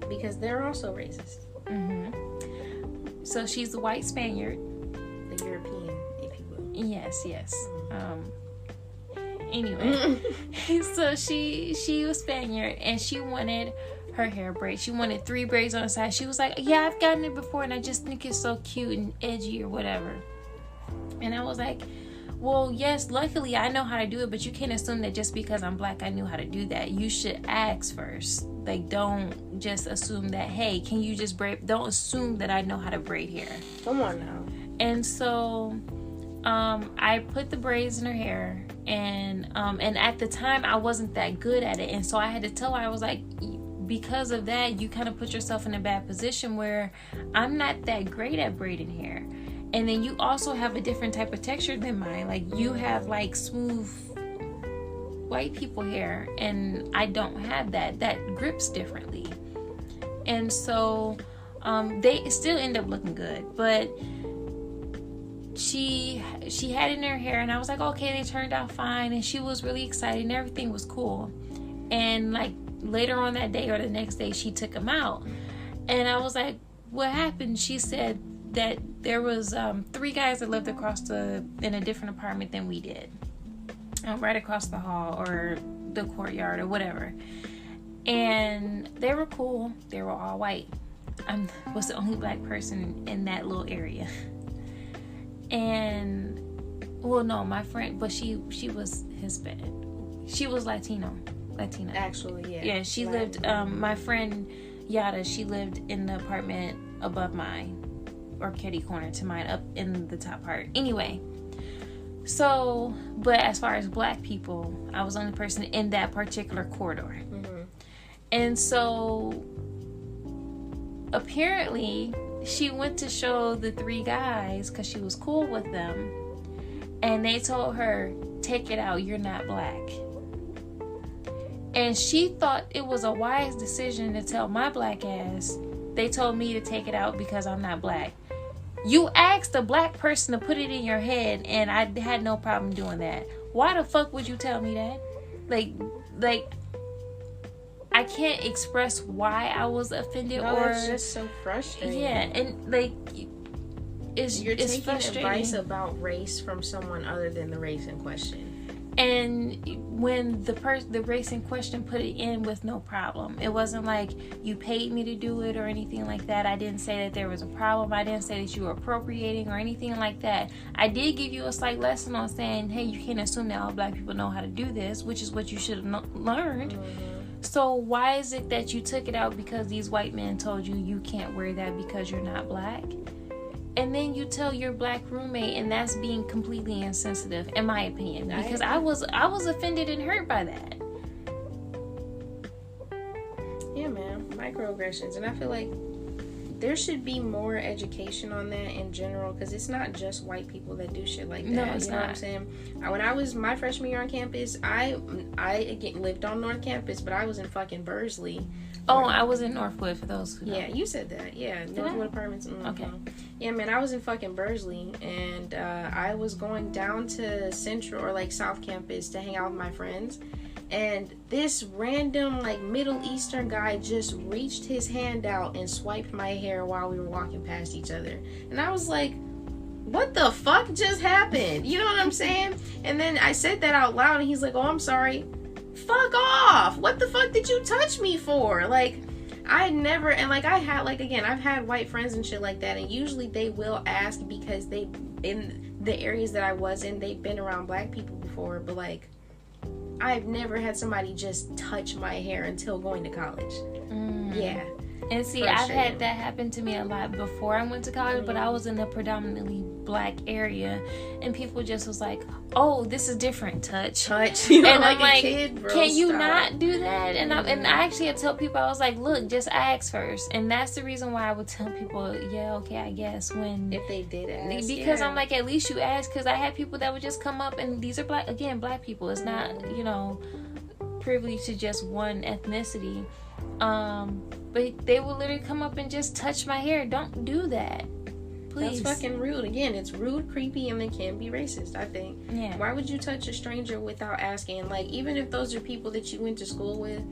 Because they're also racist. Mm-hmm. So she's a white Spaniard. The European, if you will. Yes. Anyway. So she was Spaniard and she wanted her hair braid. She wanted 3 braids on the side. She was like, "Yeah, I've gotten it before and I just think it's so cute and edgy or whatever." And I was like, "Well, yes, luckily I know how to do it, but you can't assume that just because I'm black I knew how to do that. You should ask first. Like, don't just assume that, hey, can you just braid? Don't assume that I know how to braid hair." Come on now. And so I put the braids in her hair and at the time I wasn't that good at it. And so I had to tell her, I was like, because of that, you kind of put yourself in a bad position where I'm not that great at braiding hair. And then you also have a different type of texture than mine. Like, you have like smooth white people hair and I don't have that. That grips differently. And so they still end up looking good. But she had it in her hair and I was like, okay, they turned out fine. And she was really excited and everything was cool. And like later on that day or the next day, she took them out. And I was like, what happened? She said that there was 3 guys that lived in a different apartment than we did. Right across the hall or the courtyard or whatever. And they were cool. They were all white. I was the only black person in that little area. And, well, no, my friend, but she was Hispanic. She was Latina. Actually, yeah. Yeah, she lived, my friend Yada, she lived in the apartment above mine, or kitty corner to mine, up in the top part. Anyway, so, but as far as black people, I was the only person in that particular corridor. Mm-hmm. And so, apparently, she went to show the 3 guys, because she was cool with them, and they told her, take it out, you're not black. And she thought it was a wise decision to tell my black ass, they told me to take it out because I'm not black. You asked a black person to put it in your head, and I had no problem doing that. Why the fuck would you tell me that? Like, I can't express why I was offended. It's just so frustrating. Yeah, and like, you're taking frustrating. Advice about race from someone other than the race in question. And when the race in question put it in with no problem, it wasn't like you paid me to do it or anything like that. I didn't say that there was a problem. I didn't say that you were appropriating or anything like that. I did give you a slight lesson on saying, hey, you can't assume that all black people know how to do this, which is what you should have learned. Mm-hmm. So why is it that you took it out because these white men told you you can't wear that because you're not black? And then you tell your black roommate, and that's being completely insensitive, in my opinion, because I was offended and hurt by that. Yeah, man, microaggressions, and I feel like there should be more education on that in general, because it's not just white people that do shit like that. No, it's you know not. What I'm saying? When I was my freshman year on campus, I again lived on North Campus, but I was in fucking Bursley. Oh, I was in Northwood, for those who know. Yeah, you said that. Yeah, Northwood Apartments. Okay. Yeah, man, I was in fucking Bursley, and I was going down to Central or like South Campus to hang out with my friends. And this random, like, Middle Eastern guy just reached his hand out and swiped my hair while we were walking past each other. And I was like, what the fuck just happened? You know what I'm saying? And then I said that out loud, and he's like, oh, I'm sorry. Fuck off. What the fuck did you touch me for? Like, I never, and like, I had, like, again, I've had white friends and shit like that, and usually they will ask because they, in the areas that I was in, they've been around black people before, but like, I've never had somebody just touch my hair until going to college. Yeah. And see, I've had that happen to me a lot before I went to college, but I was in a predominantly black area, and people just was like, oh, this is different, touch. You know, and like I'm like, kid, bro, can you stop. not do that? And I actually had to tell people, I was like, look, just ask first. And that's the reason why I would tell people, yeah, okay, I guess, when if they did ask, because I'm like, at least you ask, because I had people that would just come up, and these are black people. It's not, you know, privileged to just one ethnicity. But they will literally come up and just touch my hair. Don't do that, please. That's fucking rude. Again, it's rude, creepy, and they can be racist, I think. Yeah. Why would you touch a stranger without asking? Like, even if those are people that you went to school with,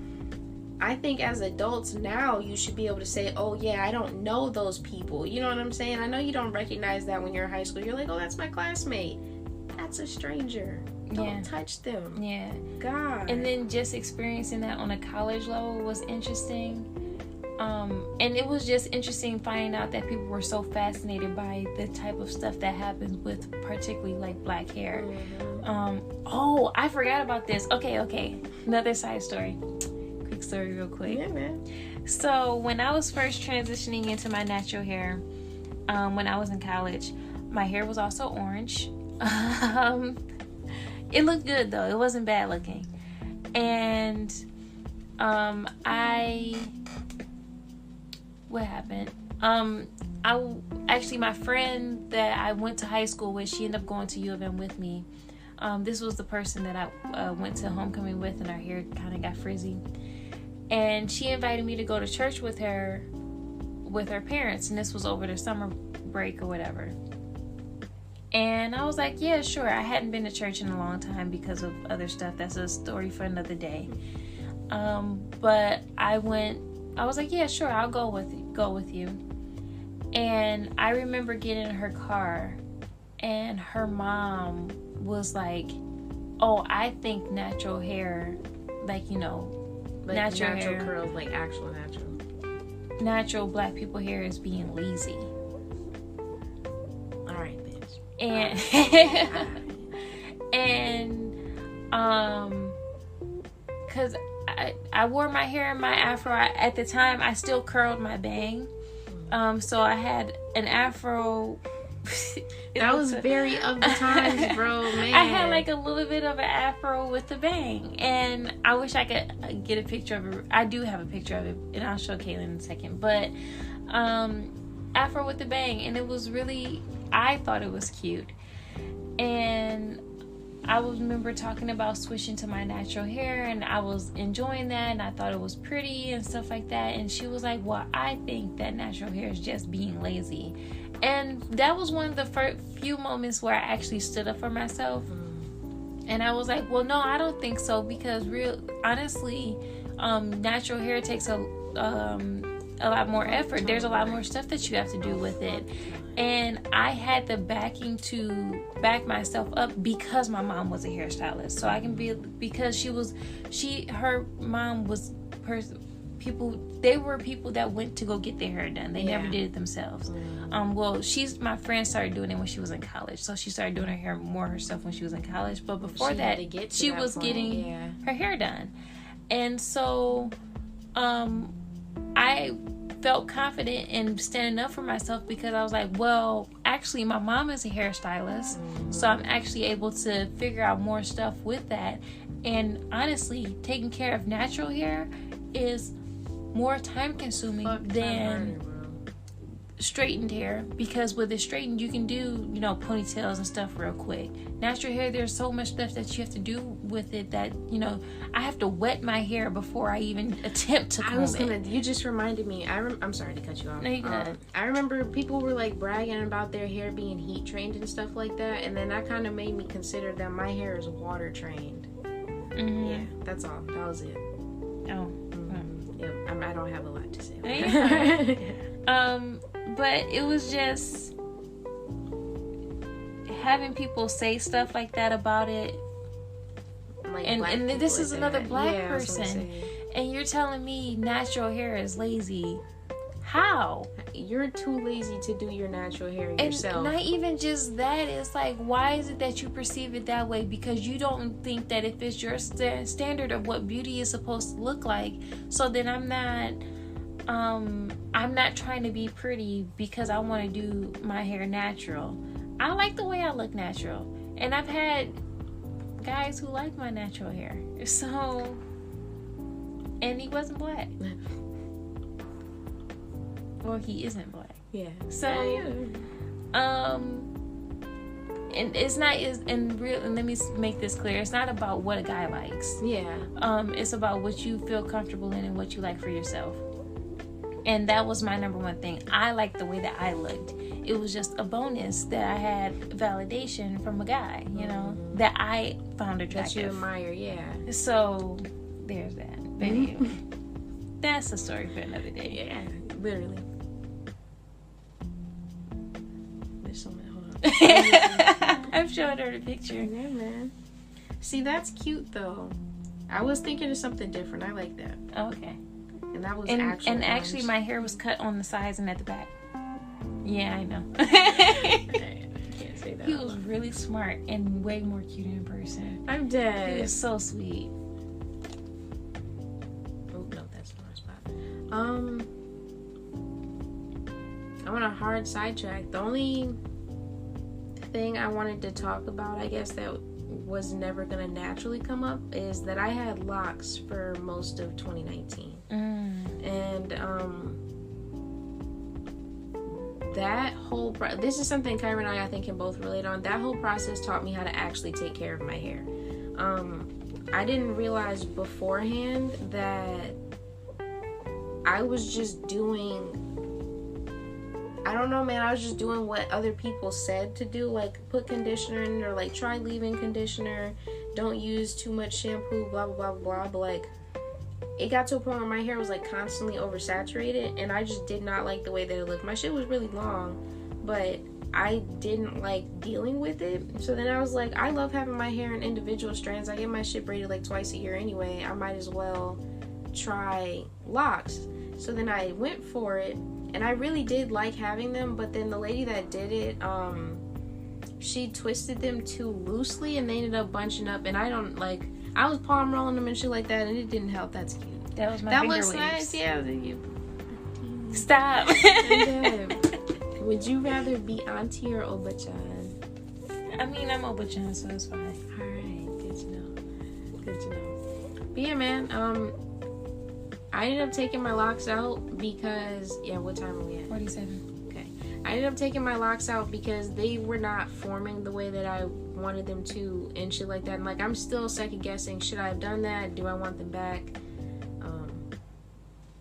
I think as adults now, you should be able to say, oh yeah, I don't know those people. You know what I'm saying? I know you don't recognize that when you're in high school. You're like, oh, that's my classmate. That's a stranger. Don't touch them. Yeah. God. And then just experiencing that on a college level was interesting. And it was just interesting finding out that people were so fascinated by the type of stuff that happens with particularly like black hair. Oh, I forgot about this. Okay. Another side story. Quick story real quick. Yeah, man. So when I was first transitioning into my natural hair, when I was in college, my hair was also orange. It looked good though. It wasn't bad looking. And what happened? My friend that I went to high school with, she ended up going to U of M with me. This was the person that I went to homecoming with, and our hair kind of got frizzy. And she invited me to go to church with her parents, and this was over the summer break or whatever. And I was like, yeah, sure. I hadn't been to church in a long time because of other stuff. That's a story for another day. But I was like, yeah, sure, I'll go with you. And I remember getting in her car, and her mom was like, oh, I think natural hair, like, you know, like natural hair, curls, like actual natural black people hair is being lazy. All right, bitch. And because I wore my hair in my afro. At the time, I still curled my bang. So I had an afro. That was very of the times, bro, man. I had like a little bit of an afro with the bang. And I wish I could get a picture of it. I do have a picture of it, and I'll show Kaylyn in a second. But afro with the bang. And it was really, I thought it was cute. And I remember talking about switching to my natural hair, and I was enjoying that, and I thought it was pretty and stuff like that. And she was like, well, I think that natural hair is just being lazy. And that was one of the first few moments where I actually stood up for myself. And I was like, well, no, I don't think so, because honestly, natural hair takes a lot more effort. There's a lot more stuff that you have to do with it. And I had the backing to back myself up because my mom was a hairstylist. So I can be, because her mom was they were people that went to go get their hair done. They never did it themselves. Well, my friend started doing it when she was in college. So she started doing her hair more herself when she was in college. But before that, she was getting her hair done. And so I felt confident in standing up for myself, because I was like, well, actually my mom is a hairstylist, so I'm actually able to figure out more stuff with that. And honestly, taking care of natural hair is more time consuming than straightened hair, because with it straightened you can do, you know, ponytails and stuff real quick. Natural hair, there's so much stuff that you have to do with it that, you know, I have to wet my hair before I even attempt to comb it. You just reminded me. I'm sorry to cut you off. No, you good. I remember people were like bragging about their hair being heat trained and stuff like that, and then that kind of made me consider that my hair is water trained. Yeah, that's all. That was it. Oh. Yep. I don't have a lot to say. But it was just having people say stuff like that about it. Like, and this is another black person. And you're telling me natural hair is lazy. How? You're too lazy to do your natural hair yourself. And not even just that. It's like, why is it that you perceive it that way? Because you don't think that if it's your standard of what beauty is supposed to look like, so then I'm not trying to be pretty because I want to do my hair natural. I like the way I look natural. And I've had guys who like my natural hair. So, and he wasn't black. Well, he isn't black. Yeah. So, and it's not, and let me make this clear. It's not about what a guy likes. Yeah. It's about what you feel comfortable in and what you like for yourself. And that was my number one thing. I liked the way that I looked. It was just a bonus that I had validation from a guy, you know, that I found attractive. That you admire, yeah. So, there's that. But anyway, that's a story for another day. Yeah, literally. There's something, hold on. I'm showing her the picture. Yeah, man. See, that's cute, though. I was thinking of something different. I like that. Okay. And that was actually my hair was cut on the sides and at the back. Yeah, I know. I can't say that. He was really smart and way more cute in person. I'm dead. He was so sweet. Oh no, that's the wrong spot. I'm on a hard sidetrack. The only thing I wanted to talk about, I guess, that was never gonna naturally come up is that I had locks for most of 2019. And that whole this is something Khairah and I think can both relate on. That whole process taught me how to actually take care of my hair. I didn't realize beforehand that I was just doing, I don't know, man, I was just doing what other people said to do, like put conditioner in, or like try leave-in conditioner, don't use too much shampoo, blah blah blah blah. But like, it got to a point where my hair was like constantly oversaturated, and I just did not like the way that it looked. My shit was really long, but I didn't like dealing with it. So then I was like, I love having my hair in individual strands. I get my shit braided like twice a year anyway. I might as well try locks. So then I went for it, and I really did like having them. But then the lady that did it, she twisted them too loosely, and they ended up bunching up. And I don't like. I was palm rolling them and shit like that, and it didn't help. That's cute. That was my finger waves. That looks nice. Yeah. Stop. Would you rather be auntie or Oba-chan? I mean, I'm Oba-chan, so it's fine. Alright, good to know. Good to know. But yeah, man, I ended up taking my locks out because, what time are we at? 47. Okay. I ended up taking my locks out because they were not forming the way that I wanted them to and shit like that. And like, I'm still second guessing, should I have done that? Do I want them back?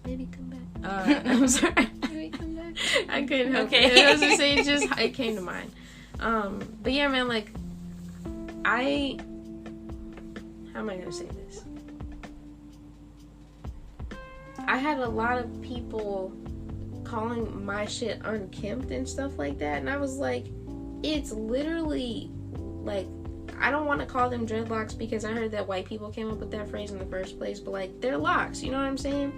Maybe come back. I'm sorry. Maybe come back. I couldn't help it. I was gonna say, it came to mind. But yeah, man, like, how am I gonna say this? I had a lot of people calling my shit unkempt and stuff like that, and I was like, it's literally like, I don't want to call them dreadlocks because I heard that white people came up with that phrase in the first place, but like, they're locks, you know what I'm saying?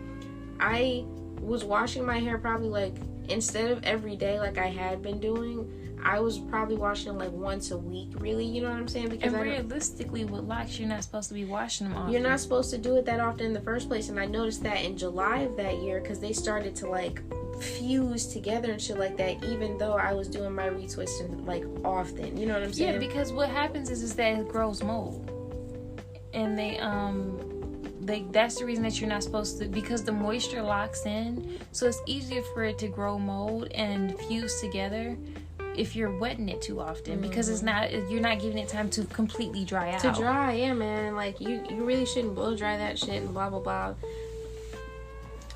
I was washing my hair probably like, instead of every day like I had been doing, I was probably washing them like once a week, really, you know what I'm saying? Because realistically, with locks, you're not supposed to be washing them often. You're not supposed to do it that often in the first place, and I noticed that in July of that year because they started to like fuse together and shit like that, even though I was doing my retwisting like often, you know what I'm saying? Yeah, because what happens is that it grows mold, and they like that's the reason that you're not supposed to, because the moisture locks in, so it's easier for it to grow mold and fuse together if you're wetting it too often, because you're not giving it time to completely dry out. To dry, yeah, man. Like you really shouldn't blow dry that shit and blah blah blah.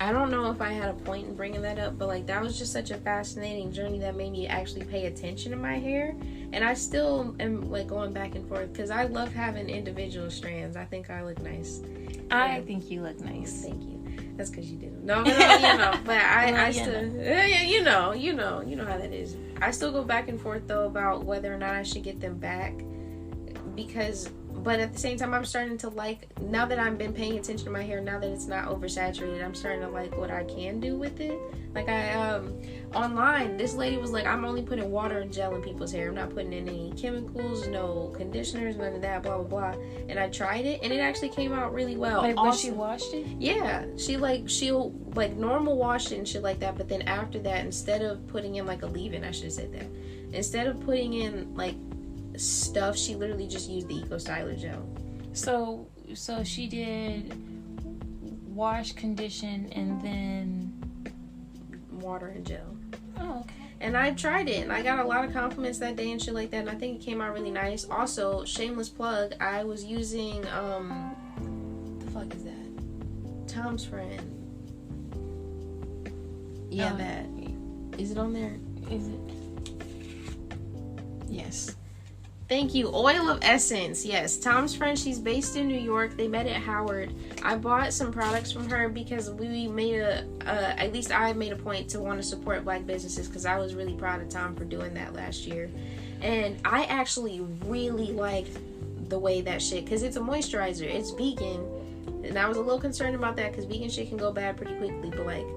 I don't know if I had a point in bringing that up, but like that was just such a fascinating journey that made me actually pay attention to my hair. And I still am like going back and forth because I love having individual strands. I think I look nice. I think you look nice. Thank you. That's because you did. No, but you know. But I still, you know how that is. I still go back and forth though about whether or not I should get them back, because. But at the same time, I'm starting to like, now that I've been paying attention to my hair, now that it's not oversaturated, I'm starting to like what I can do with it. Like online, this lady was like, I'm only putting water and gel in people's hair. I'm not putting in any chemicals, no conditioners, none of that, blah, blah, blah. And I tried it, and it actually came out really well. Like when she washed it? Yeah. She'll like normal wash it and shit like that. But then after that, instead of putting in like a leave-in, I should have said that. Instead of putting in like stuff, she literally just used the Eco Styler gel. So she did wash, condition, and then water and gel. Oh, okay. And I tried it, and I got a lot of compliments that day and shit like that, and I think it came out really nice. Also, shameless plug, I was using what the fuck is that? Tom's Friend. Yeah, that. Is it on there? Is it? Yes. Thank you. Oil of Essence. Yes. Tom's Friend. She's based in New York. They met at Howard. I bought some products from her because we made at least I made a point to want to support black businesses, because I was really proud of Tom for doing that last year. And I actually really liked the way that shit, because it's a moisturizer. It's vegan. And I was a little concerned about that because vegan shit can go bad pretty quickly. But like,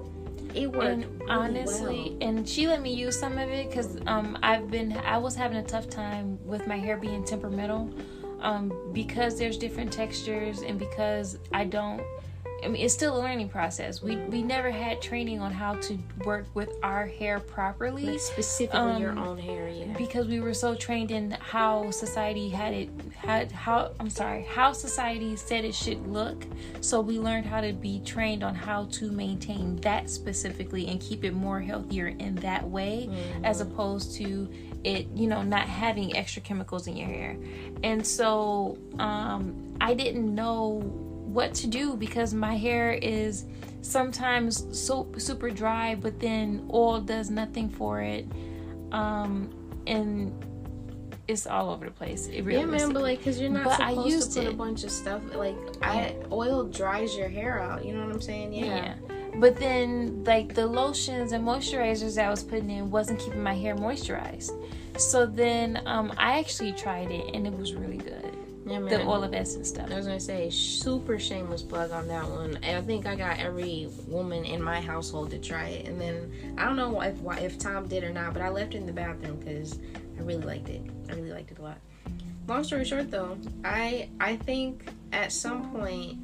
it worked and really honestly well. And she let me use some of it because I was having a tough time with my hair being temperamental, because there's different textures, and because it's still a learning process. We never had training on how to work with our hair properly, like specifically your own hair, yeah, because we were so trained in how society how society said it should look. So we learned how to be trained on how to maintain that specifically and keep it more healthier in that way, as opposed to it, not having extra chemicals in your hair. And so I didn't know what to do, because my hair is sometimes so super dry, but then oil does nothing for it, and it's all over the place. It really, yeah, man. But like, because you're not supposed to put a bunch of stuff like oil dries your hair out. You know what I'm saying? Yeah. But then like the lotions and moisturizers that I was putting in wasn't keeping my hair moisturized. So then I actually tried it, and it was really good. Yeah, man. The oil of essence stuff. I was gonna say, super shameless plug on that one. I think I got every woman in my household to try it, and then I don't know if Tom did or not, but I left it in the bathroom because I really liked it. I really liked it a lot. Long story short, though, I think at some point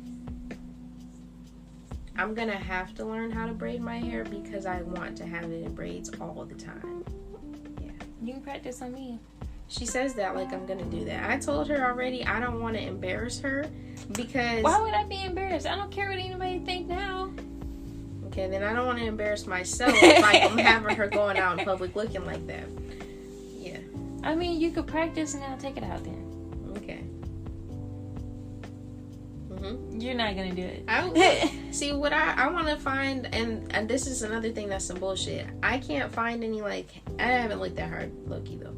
I'm gonna have to learn how to braid my hair, because I want to have it in braids all the time. Yeah. You can practice on me. She says that like I'm gonna do that. I told her already I don't want to embarrass her, because... Why would I be embarrassed? I don't care what anybody think now. Okay, then I don't want to embarrass myself like I'm having her going out in public looking like that. Yeah. I mean, you could practice and I'll take it out then. Okay. You're not gonna do it. See, what I want to find, and this is another thing that's some bullshit. I can't find any, like, I haven't looked that hard, low-key though.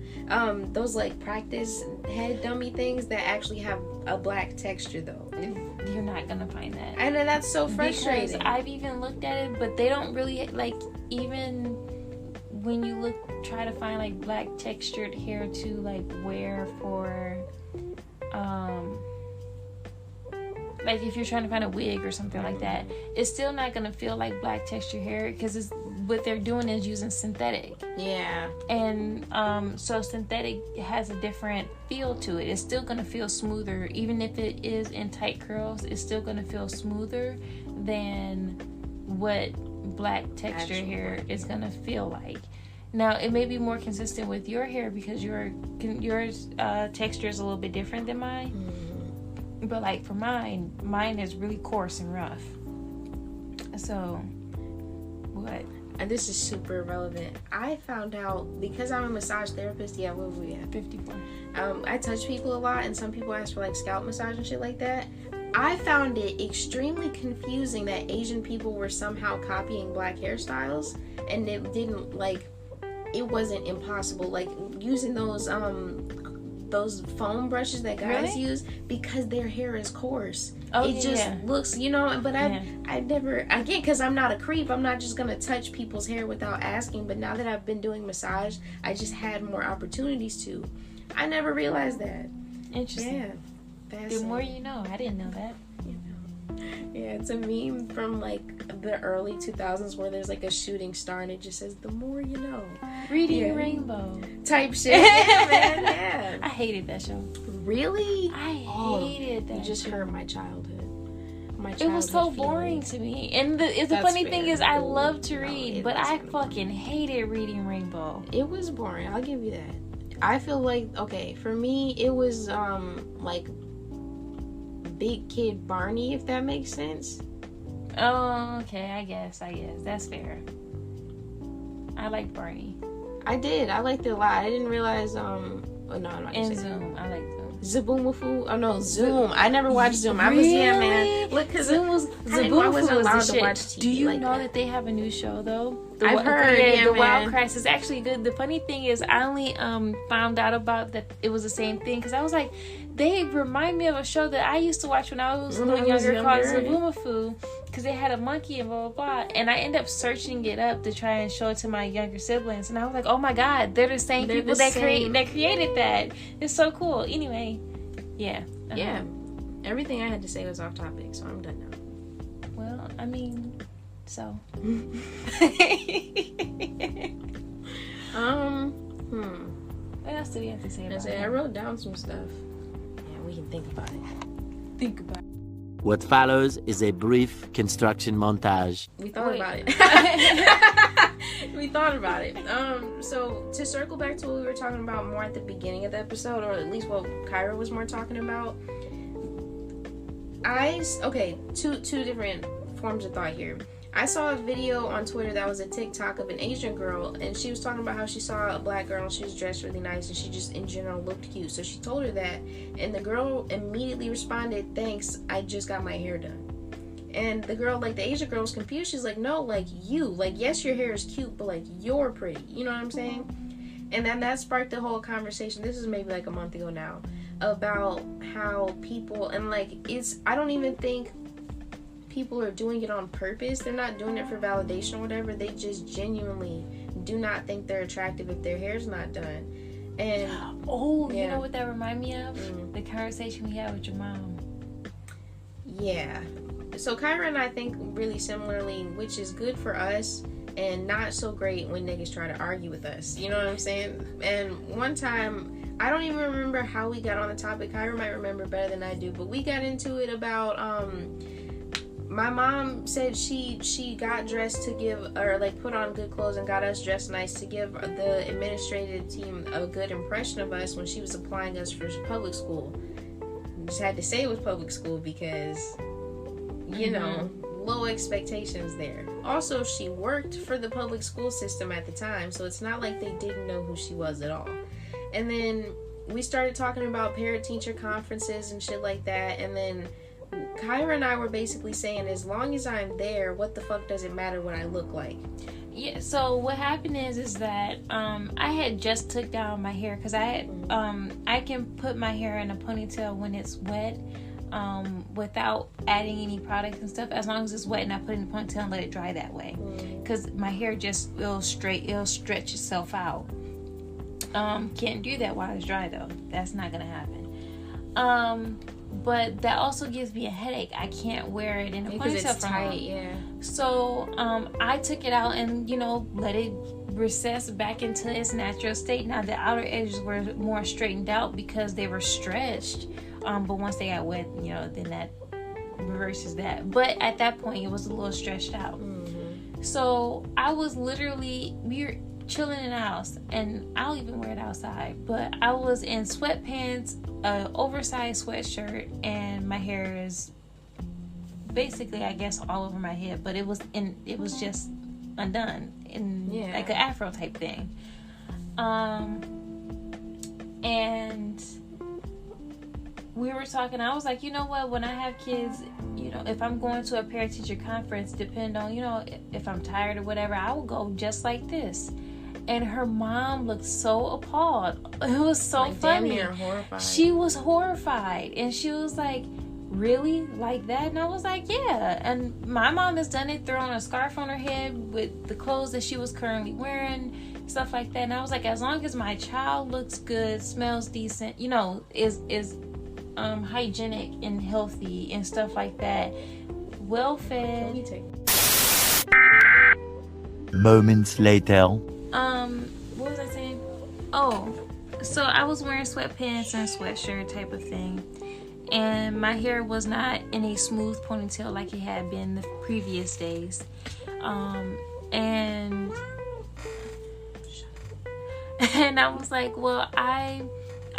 Those like practice head dummy things that actually have a black texture though. You're not gonna find that. I know, that's so frustrating. Because I've even looked at it, but they don't really, like, even when you try to find like black textured hair to like wear for like if you're trying to find a wig or something like that, it's still not gonna feel like black texture hair, because what they're doing is using synthetic. Yeah. And so synthetic has a different feel to it. It's still gonna feel smoother, even if it is in tight curls. It's still gonna feel smoother than what black texture hair is gonna feel like. Now, it may be more consistent with your hair because your texture is a little bit different than mine. But like for mine is really coarse and rough. So, what? And this is super relevant. I found out, because I'm a massage therapist, what were we at? 54. I touch people a lot, and some people ask for like scalp massage and shit like that. I found it extremely confusing that Asian people were somehow copying black hairstyles, and it didn't, like, it wasn't impossible, like using those foam brushes that guys use, because their hair is coarse. It just looks, but I never, again, because I'm not a creep, I'm not just gonna touch people's hair without asking. But now that I've been doing massage, I just had more opportunities to. I never realized that. Interesting. Yeah. The more you know. I didn't know that. Yeah, it's a meme from like the early 2000s where there's like a shooting star and it just says, "The more you know." Reading Rainbow type shit. Yeah, man. Yeah. I hated that show. Really? I hated that. You just hurt my childhood. It was so boring to me. And the funny thing is, I love to read, but I fucking hated reading Rainbow. It was boring. I'll give you that. I feel like, okay, for me, it was like Big Kid Barney, if that makes sense. Oh, okay. I guess that's fair. I like Barney. I did. I liked it a lot. I didn't realize. No, I'm not gonna say Zoom. I like Zoom. Zaboomafu? Oh no, Zoom. I never watched Zoom. I was man. Look, because Zoom was I wasn't allowed to watch TV. Do you like know that they have a new show though? I've heard. The Wild Crisis is actually good. The funny thing is, I only found out about that it was the same thing because I was like, they remind me of a show that I used to watch when I was a little younger called Zaboomafu, because they had a monkey and blah blah blah. And I ended up searching it up to try and show it to my younger siblings, and I was like, oh my god, they're the same people that created that. It's so cool. Anyway, yeah. Yeah. Everything I had to say was off topic, so I'm done now. Well, I mean. So, what else do we have to say about it? I wrote down some stuff. Yeah, we can think about it. What follows is a brief construction montage. We thought about it. We thought about it. So to circle back to what we were talking about more at the beginning of the episode, or at least what Khairah was more talking about. Two different forms of thought here. I saw a video on Twitter that was a TikTok of an Asian girl, and she was talking about how she saw a black girl and she was dressed really nice and she just in general looked cute. So she told her that, and the girl immediately responded, "Thanks, I just got my hair done." And the girl, like the Asian girl, was confused. She's like, "No, like you, like yes, your hair is cute, but like you're pretty." You know what I'm saying? And then that sparked the whole conversation. This is maybe like a month ago now, about how people, and like I don't even think people are doing it on purpose. They're not doing it for validation or whatever. They just genuinely do not think they're attractive if their hair's not done. And you know what that remind me of? The conversation we had with your mom. Yeah. So Khairah and I think really similarly, which is good for us and not so great when niggas try to argue with us. You know what I'm saying? And one time, I don't even remember how we got on the topic. Khairah might remember better than I do, but we got into it about my mom said she got dressed to give, or like put on good clothes and got us dressed nice to give the administrative team a good impression of us when she was applying us for public school. Just had to say it was public school because, you know, low expectations there. Also, she worked for the public school system at the time, so it's not like they didn't know who she was at all. And then we started talking about parent-teacher conferences and shit like that, and then Khairah and I were basically saying, as long as I'm there, what the fuck does it matter what I look like? Yeah, so what happened is that I had just took down my hair because I can put my hair in a ponytail when it's wet without adding any products and stuff, as long as it's wet and I put it in a ponytail and let it dry that way, because my hair just it'll stretch itself out. Can't do that while it's dry though. That's not gonna happen. But that also gives me a headache. I can't wear it in a ponytail for long. Yeah. So I took it out and let it recess back into its natural state. Now the outer edges were more straightened out because they were stretched. But once they got wet, then that reverses that. But at that point, it was a little stretched out. So I was literally chilling in the house, and I'll even wear it outside, but I was in sweatpants, an oversized sweatshirt, and my hair is basically, I guess, all over my head, but it was just undone in like an afro type thing. And we were talking, I was like, you know what, when I have kids, you know, if I'm going to a parent-teacher conference, depending on, you know, if I'm tired or whatever, I will go just like this. And her mom looked so appalled. It was so like, funny. Damn near horrified. She was horrified. And she was like, really? Like that? And I was like, yeah. And my mom has done it, throwing a scarf on her head with the clothes that she was currently wearing, stuff like that. And I was like, as long as my child looks good, smells decent, you know, is hygienic and healthy and stuff like that, well fed. Moments later. What was I saying? Oh, so I was wearing sweatpants and a sweatshirt type of thing, and my hair was not in a smooth ponytail like it had been the previous days. And I was like, well, I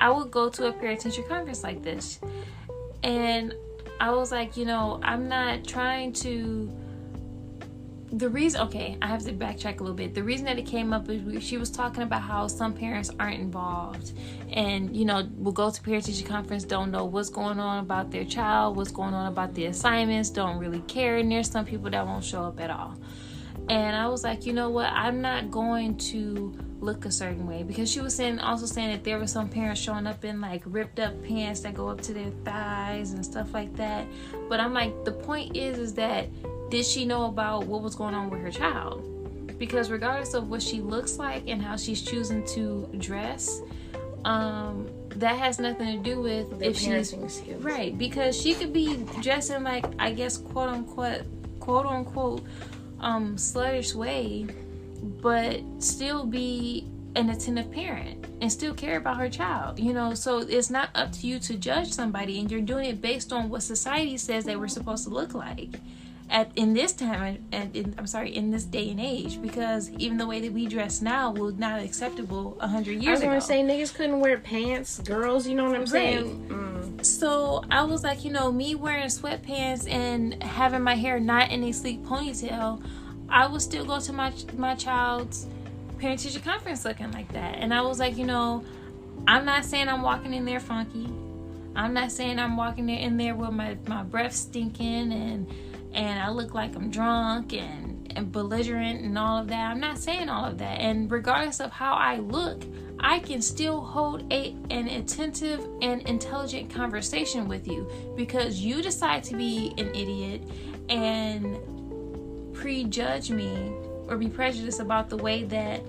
would go to a parent-teacher conference like this, and I was like, you know, I'm not trying to. The reason, okay, I have to backtrack a little bit. The reason that it came up is she was talking about how some parents aren't involved, and, you know, will go to parent-teacher conference, don't know what's going on about their child, what's going on about the assignments, don't really care, and there's some people that won't show up at all. And I was like, you know what, I'm not going to look a certain way, because she was also saying that there were some parents showing up in like ripped up pants that go up to their thighs and stuff like that. But I'm like, the point is that did she know about what was going on with her child? Because regardless of what she looks like and how she's choosing to dress, that has nothing to do with their if she's skills. Right, because she could be dressing like, I guess, quote unquote sluttish way, but still be an attentive parent and still care about her child, you know. So it's not up to you to judge somebody, and you're doing it based on what society says they were supposed to look like in this time, and in this day and age, because even the way that we dress now was not acceptable 100 years ago. I was going to say, niggas couldn't wear pants, girls, you know what I'm saying? So I was like, you know, me wearing sweatpants and having my hair not in a sleek ponytail, I would still go to my child's parent-teacher conference looking like that. And I was like, you know, I'm not saying I'm walking in there funky. I'm not saying I'm walking in there with my breath stinking and I look like I'm drunk and belligerent and all of that. I'm not saying all of that. And regardless of how I look, I can still hold an attentive and intelligent conversation with you, because you decide to be an idiot and prejudge me or be prejudiced about the way that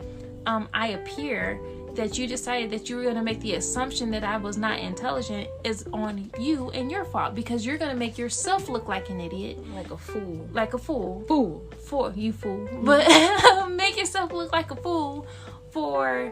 I appear, that you decided that you were going to make the assumption that I was not intelligent, is on you and your fault, because you're going to make yourself look like an idiot. Like a fool. For you fool. But make yourself look like a fool for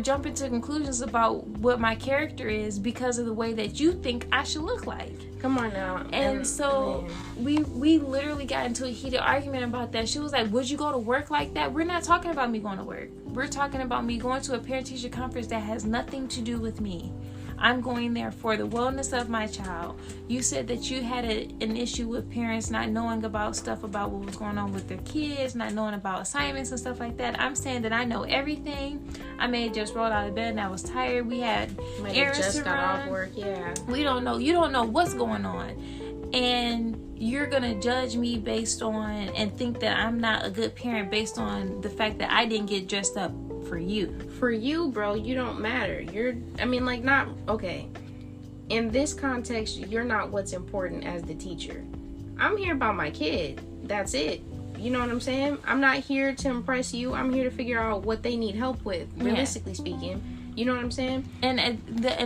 jumping to conclusions about what my character is because of the way that you think I should look like. Come on now. And so we literally got into a heated argument about that. She was like, would you go to work like that? We're not talking about me going to work. We're talking about me going to a parent-teacher conference that has nothing to do with me. I'm going there for the wellness of my child. You said that you had an issue with parents not knowing about stuff about what was going on with their kids, not knowing about assignments and stuff like that. I'm saying that I know everything. I may have just rolled out of bed and I was tired. We had errands to run. Got off work, yeah. We don't know. You don't know what's going on. And you're going to judge me based on and think that I'm not a good parent based on the fact that I didn't get dressed up for you. For you, bro, you don't matter. In this context, you're not what's important as the teacher. I'm here about my kid. That's it. You know what I'm saying? I'm not here to impress you. I'm here to figure out what they need help with, realistically speaking. You know what I'm saying? And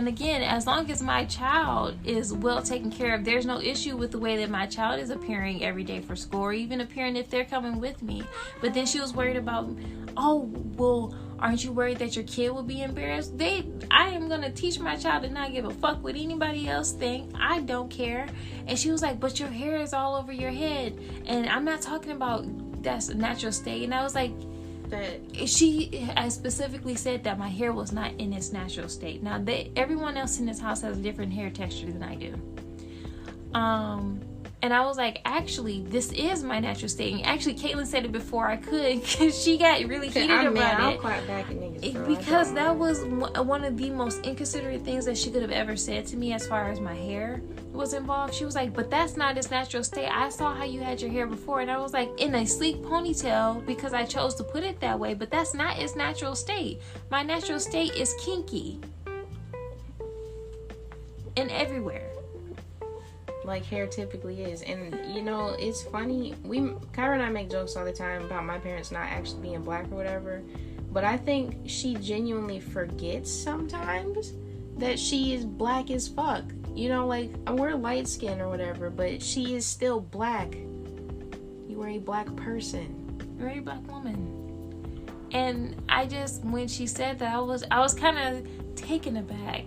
again, as long as my child is well taken care of, there's no issue with the way that my child is appearing every day for school, or even appearing if they're coming with me. But then she was worried about, oh, well, aren't you worried that your kid will be embarrassed? I am going to teach my child to not give a fuck what anybody else think. I don't care. And she was like, but your hair is all over your head. And I'm not talking about that's a natural state. And I was like, that I specifically said that my hair was not in its natural state. Now, everyone else in this house has a different hair texture than I do. And I was like, actually, this is my natural state. And actually, Kaylyn said it before I could, because she got really heated about I'll clap back at niggas, bro. Because that was one of the most inconsiderate things that she could have ever said to me as far as my hair was involved. She was like, but that's not its natural state. I saw how you had your hair before. And I was like, in a sleek ponytail, because I chose to put it that way. But that's not its natural state. My natural state is kinky. And everywhere. Like hair typically is. And you know, it's funny, Khairah and I make jokes all the time about my parents not actually being black or whatever, but I think she genuinely forgets sometimes that she is black as fuck. You know, like, we're light skinned or whatever, but she is still black. You are a black person. You're a black woman. And I just, when she said that, I was kind of taken aback.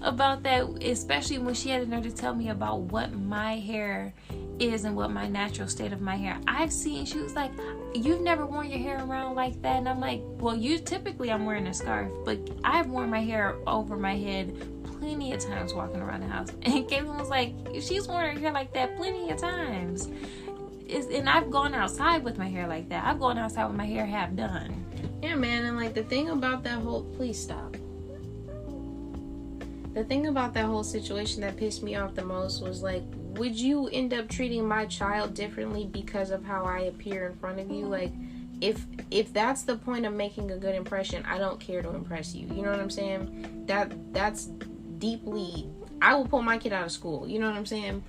About that, especially when she had the nerve to tell me about what my hair is and what my natural state of my hair. I've seen, she was like, you've never worn your hair around like that. And I'm like, well, I'm wearing a scarf, but I've worn my hair over my head plenty of times walking around the house. And Kaylyn was like, she's worn her hair like that plenty of times. And I've gone outside with my hair like that. I've gone outside with my hair half done. Yeah, man. And like, the thing about that whole, please stop. The thing about that whole situation that pissed me off the most was, like, would you end up treating my child differently because of how I appear in front of you? Like, if that's the point of making a good impression, I don't care to impress you. You know what I'm saying? That's deeply, I will pull my kid out of school. You know what I'm saying?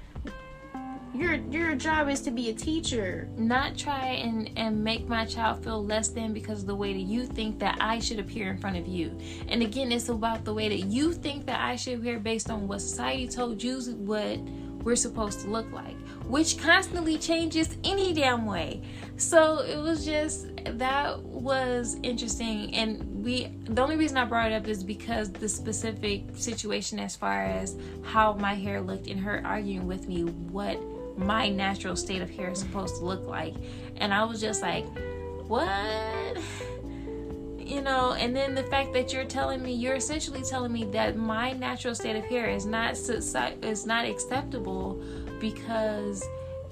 Your job is to be a teacher. Not try and make my child feel less than because of the way that you think that I should appear in front of you. And again, it's about the way that you think that I should appear based on what society told you what we're supposed to look like, which constantly changes any damn way. So it was just, that was interesting. And the only reason I brought it up is because the specific situation as far as how my hair looked and her arguing with me what my natural state of hair is supposed to look like. And I was just like, what? You know, and then the fact that you're essentially telling me that my natural state of hair is not acceptable because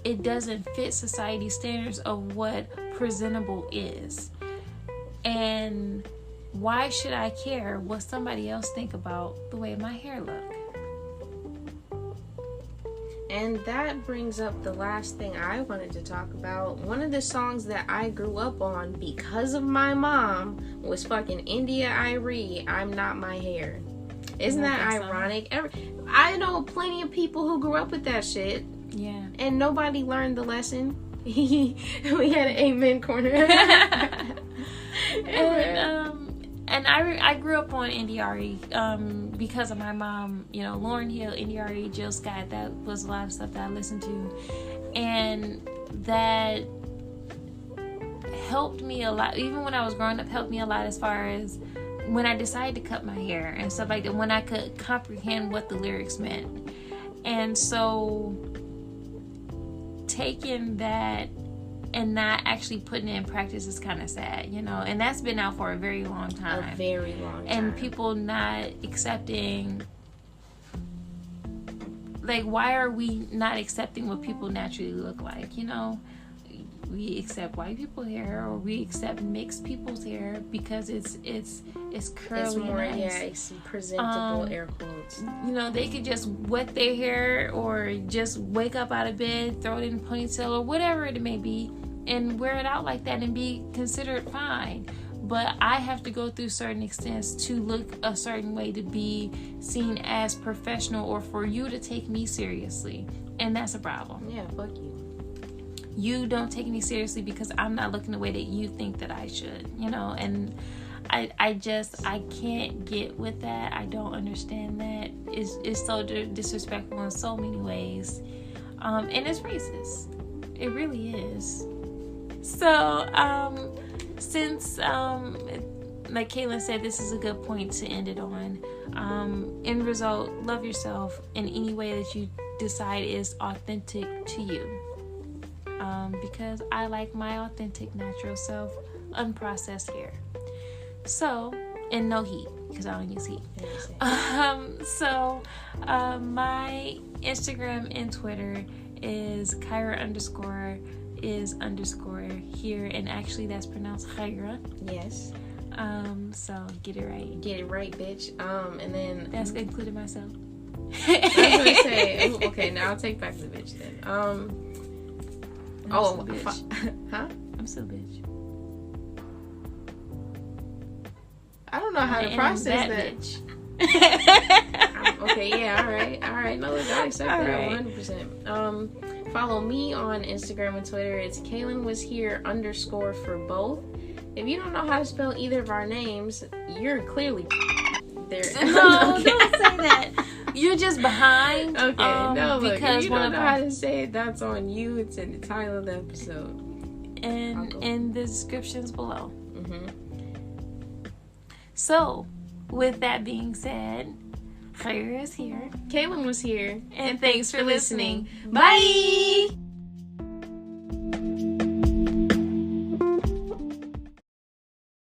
it doesn't fit society's standards of what presentable is. And why should I care what somebody else think about the way my hair look? And that brings up the last thing I wanted to talk about. One of the songs that I grew up on because of my mom was fucking India Irie, I'm Not My Hair. Isn't that ironic? I know plenty of people who grew up with that shit. Yeah. And nobody learned the lesson. We had an amen corner. And I grew up on NDRE because of my mom, you know, Lauryn Hill, NDRE, Jill Scott. That was a lot of stuff that I listened to, and that helped me a lot. Even when I was growing up, helped me a lot as far as when I decided to cut my hair and stuff like that. When I could comprehend what the lyrics meant, and so taking that and not actually putting it in practice is kind of sad, you know. And that's been out for a very long time. A very long time. And people not accepting, like, why are we not accepting what people naturally look like, you know? We accept white people's hair, or we accept mixed people's hair because it's curly. It's more, nice. yeah, it's presentable, air quotes. You know, they could just wet their hair or just wake up out of bed, throw it in a ponytail or whatever it may be, and wear it out like that and be considered fine. But I have to go through certain extents to look a certain way to be seen as professional or for you to take me seriously. And that's a problem. Yeah, fuck you. You don't take me seriously because I'm not looking the way that you think that I should, you know. And I can't get with that. I don't understand that. It's so disrespectful in so many ways, and it's racist. It really is. So since like Kaylyn said, this is a good point to end it on. End result, love yourself in any way that you decide is authentic to you. because I like my authentic, natural self, unprocessed hair. So, and no heat, because I don't use heat. My Instagram and Twitter is Khairah_is_ here, and actually that's pronounced Khairah. Yes. So get it right. Get it right, bitch. And then that's including myself. I was gonna say, okay, now I'll take back the bitch then. Huh? I'm still bitch. I don't know how to process that. Bitch. Okay, yeah, all right. No, look, I accept that 100%. Follow me on Instagram and Twitter. It's Kaylyn was here _ for both. If you don't know how to spell either of our names, you're clearly there. No, don't say that. You're just behind. Okay, no, look, because if you don't know how to say it, that's on you. It's in the title of the episode. And in the descriptions below. Mm-hmm. So, with that being said, Khairah is here. Kaylyn was here. And thanks for listening. Bye!